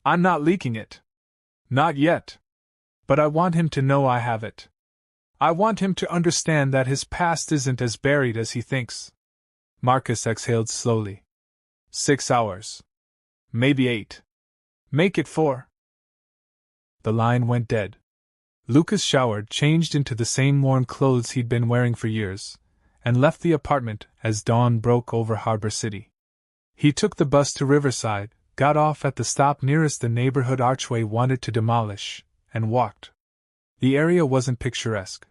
Speaker 1: I'm not leaking it. Not yet. But I want him to know I have it. I want him to understand that his past isn't as buried as he thinks. Marcus exhaled slowly. 6 hours. Maybe 8. Make it 4. The line went dead. Lucas showered, changed into the same worn clothes he'd been wearing for years, and left the apartment as dawn broke over Harbor City. He took the bus to Riverside, got off at the stop nearest the neighborhood Archway wanted to demolish, and walked. The area wasn't picturesque.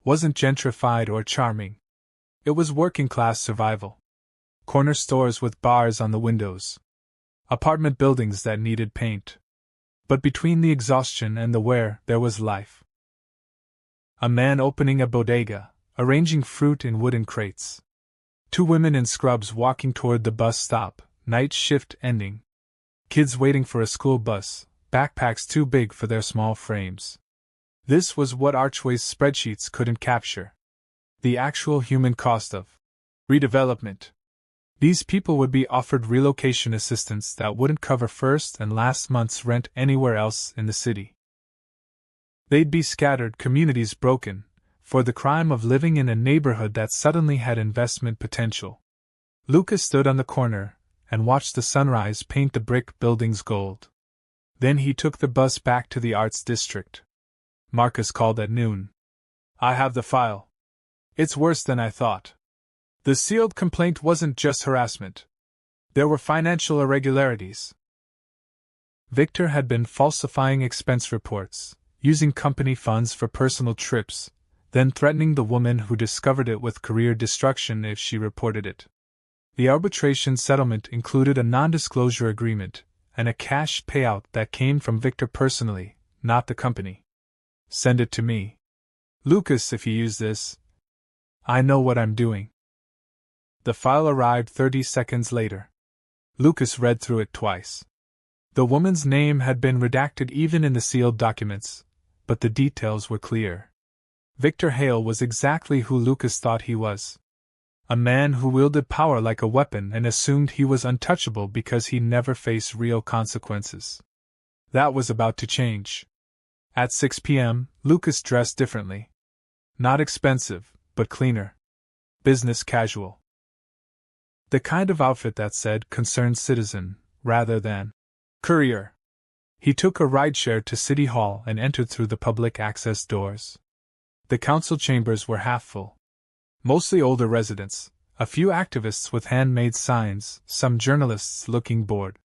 Speaker 1: Wasn't gentrified or charming. It was working-class survival. Corner stores with bars on the windows. Apartment buildings that needed paint. But between the exhaustion and the wear, there was life. A man opening a bodega, arranging fruit in wooden crates. 2 women in scrubs walking toward the bus stop, night shift ending. Kids waiting for a school bus, backpacks too big for their small frames. This was what Archway's spreadsheets couldn't capture. The actual human cost of redevelopment. These people would be offered relocation assistance that wouldn't cover first and last month's rent anywhere else in the city. They'd be scattered, communities broken, for the crime of living in a neighborhood that suddenly had investment potential. Lucas stood on the corner and watched the sunrise paint the brick buildings gold. Then he took the bus back to the Arts District. Marcus called at noon. I have the file. It's worse than I thought. The sealed complaint wasn't just harassment. There were financial irregularities. Victor had been falsifying expense reports, using company funds for personal trips, then threatening the woman who discovered it with career destruction if she reported it. The arbitration settlement included a non-disclosure agreement and a cash payout that came from Victor personally, not the company. Send it to me. Lucas, if you use this. I know what I'm doing. The file arrived 30 seconds later. Lucas read through it twice. The woman's name had been redacted even in the sealed documents, but the details were clear. Victor Hale was exactly who Lucas thought he was. A man who wielded power like a weapon and assumed he was untouchable because he never faced real consequences. That was about to change. At 6 p.m., Lucas dressed differently. Not expensive, but cleaner. Business casual. The kind of outfit that said concerned citizen, rather than courier. He took a rideshare to City Hall and entered through the public access doors. The council chambers were half full. Mostly older residents, a few activists with handmade signs, some journalists looking bored.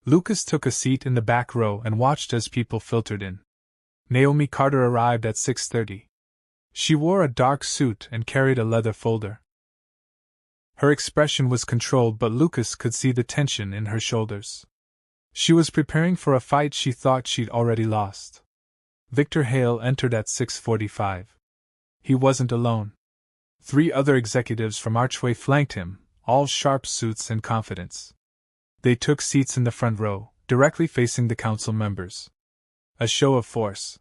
Speaker 1: Lucas took a seat in the back row and watched as people filtered in. Naomi Carter arrived at 6:30. She wore a dark suit and carried a leather folder. Her expression was controlled, but Lucas could see the tension in her shoulders. She was preparing for a fight she thought she'd already lost. Victor Hale entered at 6:45. He wasn't alone. 3 other executives from Archway flanked him, all sharp suits and confidence. They took seats in the front row, directly facing the council members. A show of force.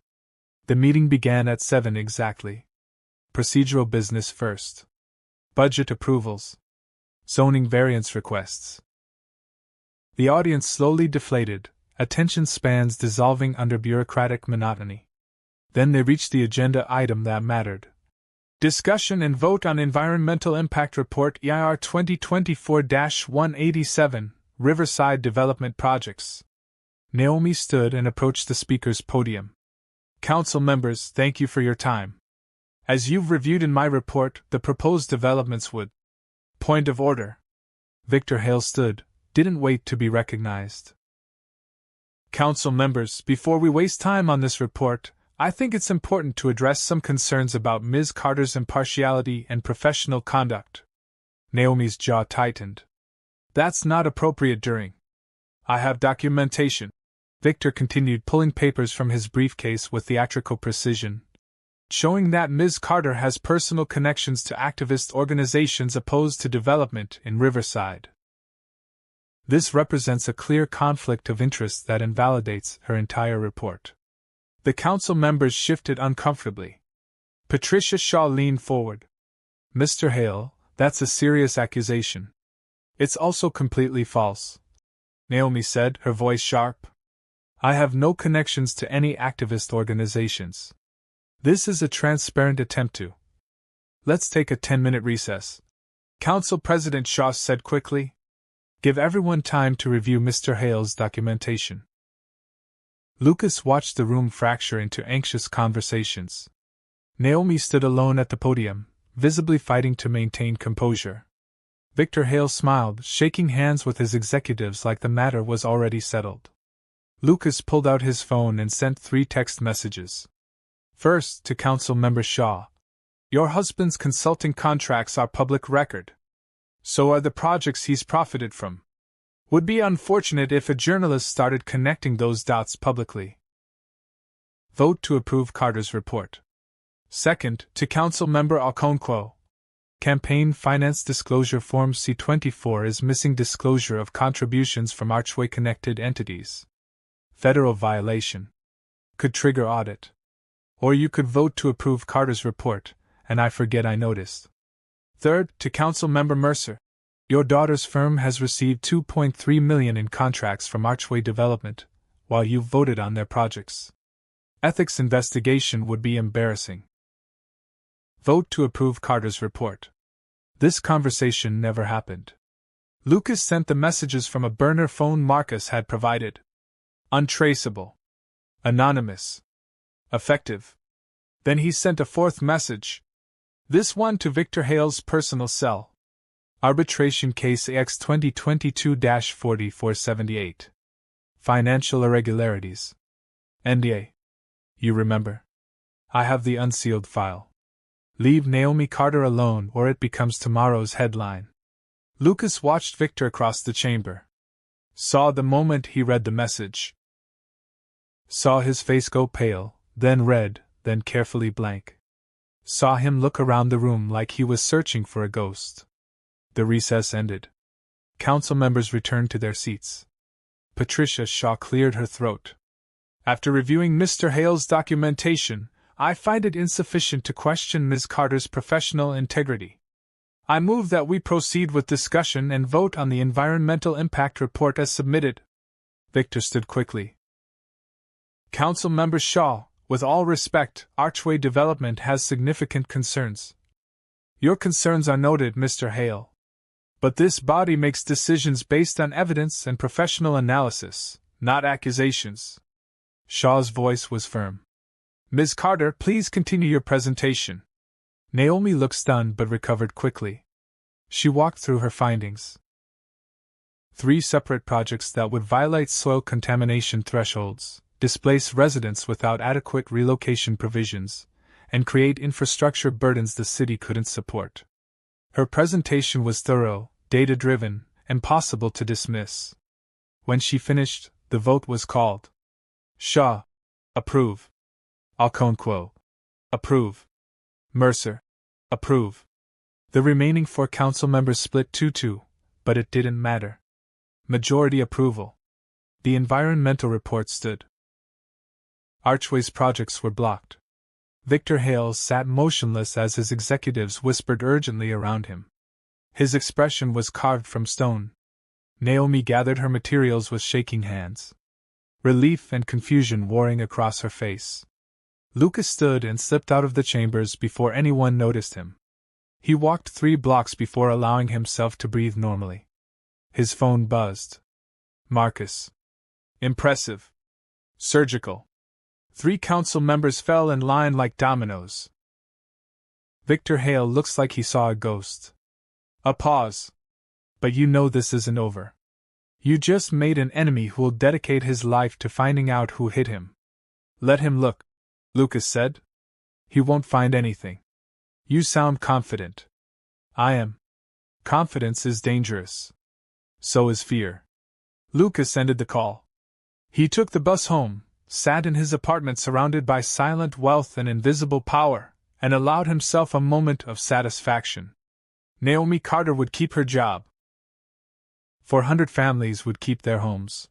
Speaker 1: The meeting began at 7 exactly. Procedural business first. Budget approvals. Zoning variance requests. The audience slowly deflated, attention spans dissolving under bureaucratic monotony. Then they reached the agenda item that mattered. Discussion and vote on Environmental Impact Report EIR 2024-187, Riverside Development Projects. Naomi stood and approached the speaker's podium. Council members, thank you for your time. As you've reviewed in my report, the proposed developments would. Point of order. Victor Hale stood, didn't wait to be recognized. Council members, before we waste time on this report, I think it's important to address some concerns about Ms. Carter's impartiality and professional conduct. Naomi's jaw tightened. That's not appropriate during. I have documentation. Victor continued, pulling papers from his briefcase with theatrical precision, showing that Ms. Carter has personal connections to activist organizations opposed to development in Riverside. This represents a clear conflict of interest that invalidates her entire report. The council members shifted uncomfortably. Patricia Shaw leaned forward. Mr. Hale, that's a serious accusation. It's also completely false, Naomi said, her voice sharp. I have no connections to any activist organizations. This is a transparent attempt to. Let's take a 10-minute recess, Council President Shaw said quickly. Give everyone time to review Mr. Hale's documentation. Lucas watched the room fracture into anxious conversations. Naomi stood alone at the podium, visibly fighting to maintain composure. Victor Hale smiled, shaking hands with his executives like the matter was already settled. Lucas pulled out his phone and sent 3 text messages. First, to Council Member Shaw. Your husband's consulting contracts are public record. So are the projects he's profited from. Would be unfortunate if a journalist started connecting those dots publicly. Vote to approve Carter's report. Second, to Council Member Okonkwo. Campaign Finance Disclosure Form C-24 is missing disclosure of contributions from Archway-connected entities. Federal violation. Could trigger audit. Or you could vote to approve Carter's report, and I forget I noticed. Third, to Council Member Mercer. Your daughter's firm has received $2.3 million in contracts from Archway Development, while you've voted on their projects. Ethics investigation would be embarrassing. Vote to approve Carter's report. This conversation never happened. Lucas sent the messages from a burner phone Marcus had provided. Untraceable. Anonymous. Effective. Then he sent a 4th message. This one to Victor Hale's personal cell. Arbitration Case AX 2022-4478. Financial irregularities. NDA. You remember? I have the unsealed file. Leave Naomi Carter alone or it becomes tomorrow's headline. Lucas watched Victor across the chamber. Saw the moment he read the message. Saw his face go pale, then red, then carefully blank. Saw him look around the room like he was searching for a ghost. The recess ended. Council members returned to their seats. Patricia Shaw cleared her throat. After reviewing Mr. Hale's documentation, I find it insufficient to question Ms. Carter's professional integrity. I move that we proceed with discussion and vote on the environmental impact report as submitted. Victor stood quickly. Council Member Shaw, with all respect, Archway Development has significant concerns. Your concerns are noted, Mr. Hale. But this body makes decisions based on evidence and professional analysis, not accusations. Shaw's voice was firm. Ms. Carter, please continue your presentation. Naomi looked stunned but recovered quickly. She walked through her findings. 3 separate projects that would violate soil contamination thresholds, displace residents without adequate relocation provisions, and create infrastructure burdens the city couldn't support. Her presentation was thorough, data-driven, and possible to dismiss. When she finished, the vote was called. Shaw. Approve. Okonkwo. Approve. Mercer. Approve. The remaining 4 council members split 2-2, but it didn't matter. Majority approval. The environmental report stood. Archway's projects were blocked. Victor Hale sat motionless as his executives whispered urgently around him. His expression was carved from stone. Naomi gathered her materials with shaking hands. Relief and confusion warring across her face. Lucas stood and slipped out of the chambers before anyone noticed him. He walked 3 blocks before allowing himself to breathe normally. His phone buzzed. Marcus. Impressive. Surgical. 3 council members fell in line like dominoes. Victor Hale looks like he saw a ghost. A pause. But you know this isn't over. You just made an enemy who will dedicate his life to finding out who hit him. Let him look, Lucas said. He won't find anything. You sound confident. I am. Confidence is dangerous. So is fear. Lucas ended the call. He took the bus home, sat in his apartment surrounded by silent wealth and invisible power, and allowed himself a moment of satisfaction. Naomi Carter would keep her job. 400 families would keep their homes.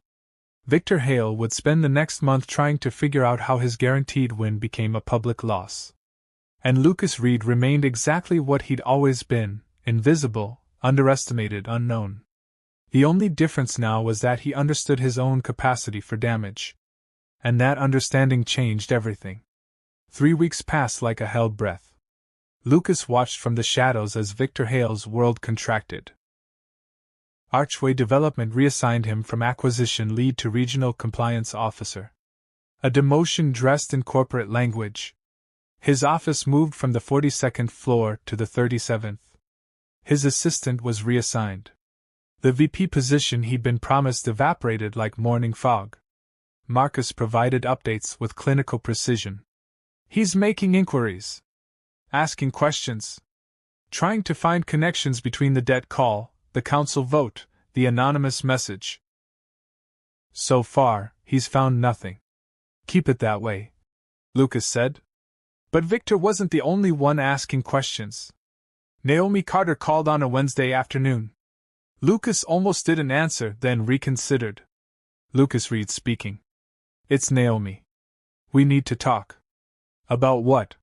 Speaker 1: Victor Hale would spend the next month trying to figure out how his guaranteed win became a public loss. And Lucas Reed remained exactly what he'd always been, invisible, underestimated, unknown. The only difference now was that he understood his own capacity for damage. And that understanding changed everything. 3 weeks passed like a held breath. Lucas watched from the shadows as Victor Hale's world contracted. Archway Development reassigned him from acquisition lead to regional compliance officer. A demotion dressed in corporate language. His office moved from the 42nd floor to the 37th. His assistant was reassigned. The VP position he'd been promised evaporated like morning fog. Marcus provided updates with clinical precision. He's making inquiries, asking questions, trying to find connections between the debt call, the council vote, the anonymous message. So far, he's found nothing. Keep it that way, Lucas said. But Victor wasn't the only one asking questions. Naomi Carter called on a Wednesday afternoon. Lucas almost didn't answer, then reconsidered. Lucas Reed speaking. It's Naomi. We need to talk. About what?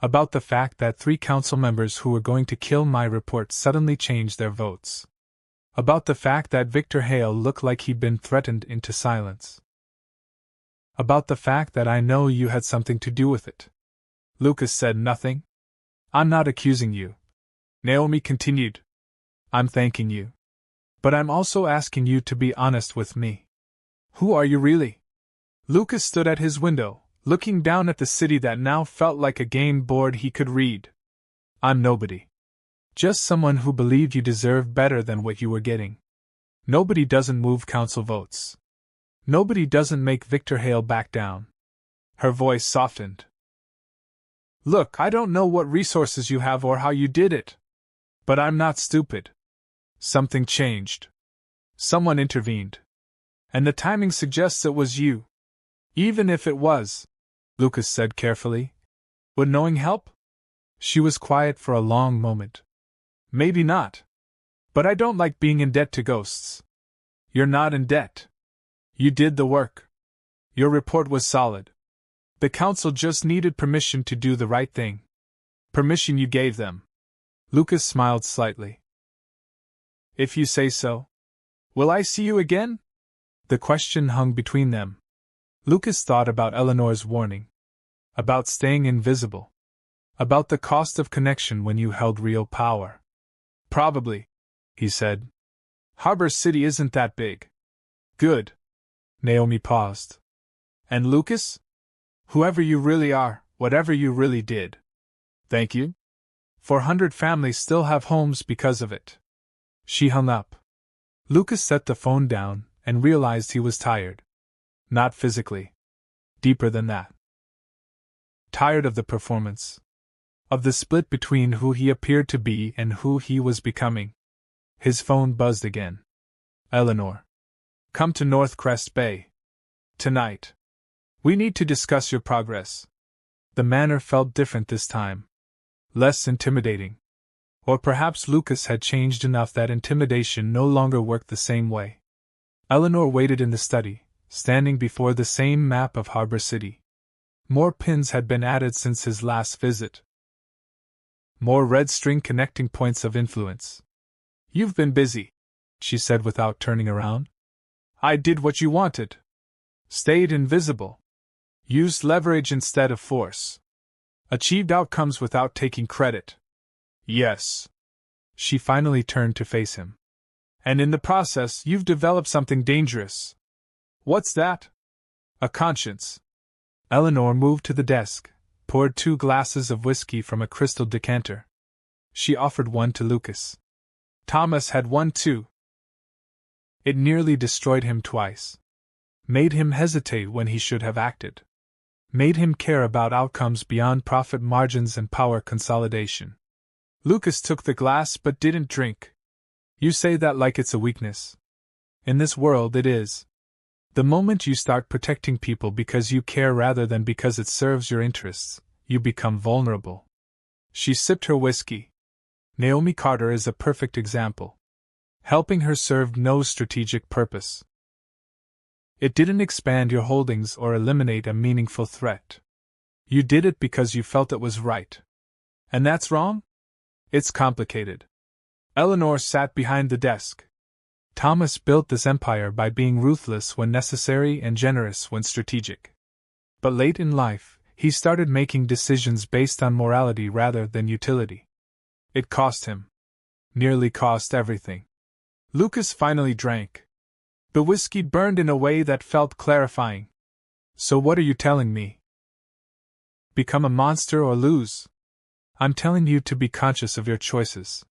Speaker 1: About the fact that 3 council members who were going to kill my report suddenly changed their votes. About the fact that Victor Hale looked like he'd been threatened into silence. About the fact that I know you had something to do with it. Lucas said nothing. I'm not accusing you. Naomi continued. I'm thanking you. But I'm also asking you to be honest with me. Who are you really? Lucas stood at his window, looking down at the city that now felt like a game board he could read. I'm nobody. Just someone who believed you deserved better than what you were getting. Nobody doesn't move council votes. Nobody doesn't make Victor Hale back down. Her voice softened. Look, I don't know what resources you have or how you did it. But I'm not stupid. Something changed. Someone intervened. And the timing suggests it was you. Even if it was, Lucas said carefully, would knowing help? She was quiet for a long moment. Maybe not. But I don't like being in debt to ghosts. You're not in debt. You did the work. Your report was solid. The council just needed permission to do the right thing. Permission you gave them. Lucas smiled slightly. If you say so. Will I see you again? The question hung between them. Lucas thought about Eleanor's warning. About staying invisible. About the cost of connection when you held real power. Probably, he said. Harbor City isn't that big. Good. Naomi paused. And Lucas? Whoever you really are, whatever you really did. Thank you. 400 families still have homes because of it. She hung up. Lucas set the phone down and realized he was tired. Not physically. Deeper than that. Tired of the performance. Of the split between who he appeared to be and who he was becoming. His phone buzzed again. Eleanor. Come to North Crest Bay. Tonight. We need to discuss your progress. The manner felt different this time. Less intimidating. Or perhaps Lucas had changed enough that intimidation no longer worked the same way. Eleanor waited in the study, standing before the same map of Harbor City. More pins had been added since his last visit. More red string connecting points of influence. You've been busy, she said without turning around. I did what you wanted. Stayed invisible. Used leverage instead of force. Achieved outcomes without taking credit. Yes. She finally turned to face him. And in the process, you've developed something dangerous. What's that? A conscience. Eleanor moved to the desk, poured 2 glasses of whiskey from a crystal decanter. She offered one to Lucas. Thomas had one too. It nearly destroyed him twice. Made him hesitate when he should have acted. Made him care about outcomes beyond profit margins and power consolidation. Lucas took the glass but didn't drink. You say that like it's a weakness. In this world, it is. The moment you start protecting people because you care rather than because it serves your interests, you become vulnerable. She sipped her whiskey. Naomi Carter is a perfect example. Helping her served no strategic purpose. It didn't expand your holdings or eliminate a meaningful threat. You did it because you felt it was right. And that's wrong? It's complicated. Eleanor sat behind the desk. Thomas built this empire by being ruthless when necessary and generous when strategic. But late in life, he started making decisions based on morality rather than utility. It cost him. Nearly cost everything. Lucas finally drank. The whiskey burned in a way that felt clarifying. So what are you telling me? Become a monster or lose? I'm telling you to be conscious of your choices.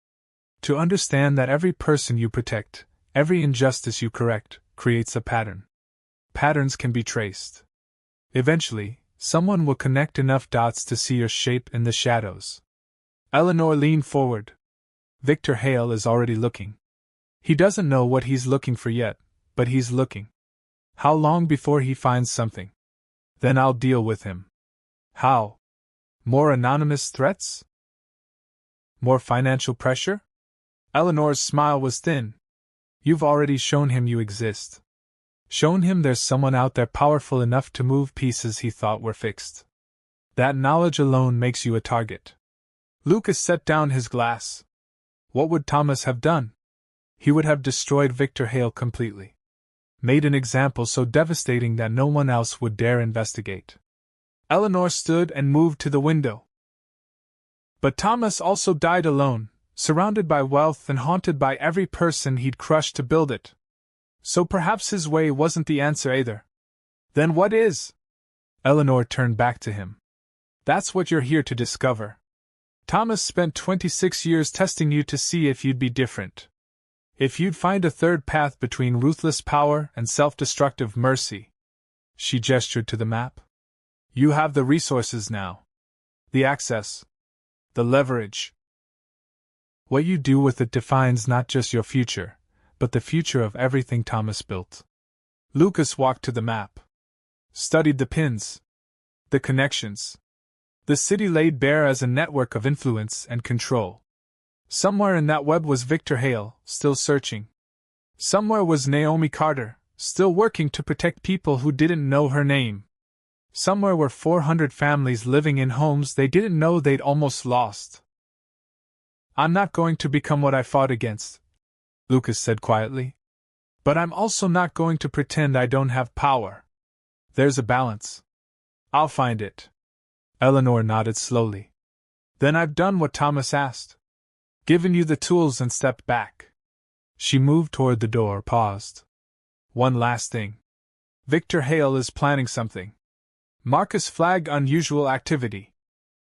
Speaker 1: To understand that every person you protect, every injustice you correct, creates a pattern. Patterns can be traced. Eventually, someone will connect enough dots to see your shape in the shadows. Eleanor leaned forward. Victor Hale is already looking. He doesn't know what he's looking for yet, but he's looking. How long before he finds something? Then I'll deal with him. How? More anonymous threats? More financial pressure? Eleanor's smile was thin. You've already shown him you exist. Shown him there's someone out there powerful enough to move pieces he thought were fixed. That knowledge alone makes you a target. Lucas set down his glass. What would Thomas have done? He would have destroyed Victor Hale completely. Made an example so devastating that no one else would dare investigate. Eleanor stood and moved to the window. But Thomas also died alone, surrounded by wealth and haunted by every person he'd crushed to build it. So perhaps his way wasn't the answer either. Then what is? Eleanor turned back to him. That's what you're here to discover. Thomas spent 26 years testing you to see if you'd be different. If you'd find a third path between ruthless power and self-destructive mercy. She gestured to the map. You have the resources now. The access. The leverage. What you do with it defines not just your future, but the future of everything Thomas built. Lucas walked to the map. Studied the pins. The connections. The city laid bare as a network of influence and control. Somewhere in that web was Victor Hale, still searching. Somewhere was Naomi Carter, still working to protect people who didn't know her name. Somewhere were 400 families living in homes they didn't know they'd almost lost. I'm not going to become what I fought against, Lucas said quietly. But I'm also not going to pretend I don't have power. There's a balance. I'll find it. Eleanor nodded slowly. Then I've done what Thomas asked. Given you the tools and stepped back. She moved toward the door, paused. One last thing. Victor Hale is planning something. Marcus flagged unusual activity.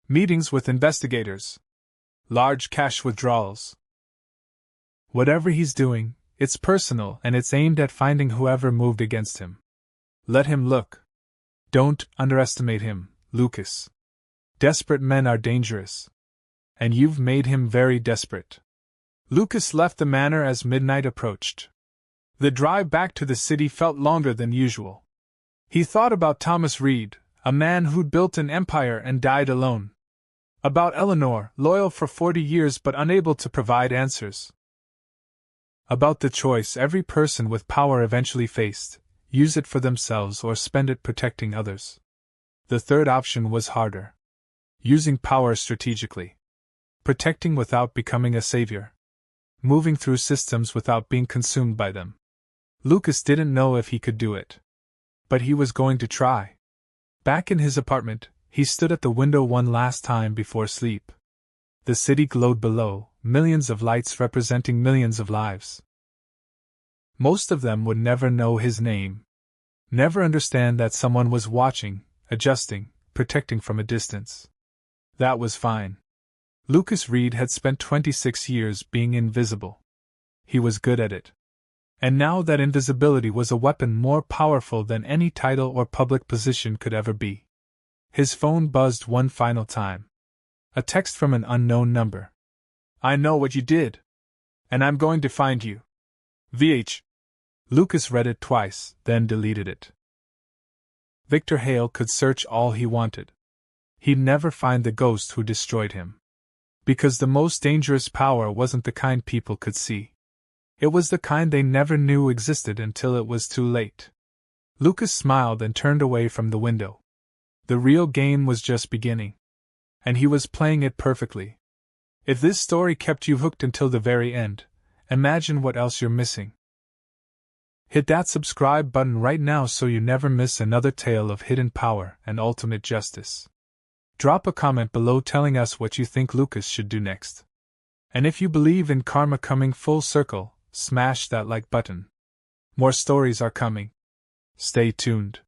Speaker 1: Meetings with investigators. Large cash withdrawals. Whatever he's doing, it's personal and it's aimed at finding whoever moved against him. Let him look. Don't underestimate him, Lucas. Desperate men are dangerous. And you've made him very desperate. Lucas left the manor as midnight approached. The drive back to the city felt longer than usual. He thought about Thomas Reed, a man who'd built an empire and died alone. About Eleanor, loyal for 40 years but unable to provide answers. About the choice every person with power eventually faced, use it for themselves or spend it protecting others. The third option was harder. Using power strategically. Protecting without becoming a savior. Moving through systems without being consumed by them. Lucas didn't know if he could do it. But he was going to try. Back in his apartment, he stood at the window one last time before sleep. The city glowed below, millions of lights representing millions of lives. Most of them would never know his name. Never understand that someone was watching, adjusting, protecting from a distance. That was fine. Lucas Reed had spent 26 years being invisible. He was good at it. And now that invisibility was a weapon more powerful than any title or public position could ever be. His phone buzzed one final time. A text from an unknown number. I know what you did. And I'm going to find you. VH. Lucas read it twice, then deleted it. Victor Hale could search all he wanted. He'd never find the ghost who destroyed him. Because the most dangerous power wasn't the kind people could see. It was the kind they never knew existed until it was too late. Lucas smiled and turned away from the window. The real game was just beginning. And he was playing it perfectly. If this story kept you hooked until the very end, imagine what else you're missing. Hit that subscribe button right now so you never miss another tale of hidden power and ultimate justice. Drop a comment below telling us what you think Lucas should do next. And if you believe in karma coming full circle, smash that like button. More stories are coming. Stay tuned.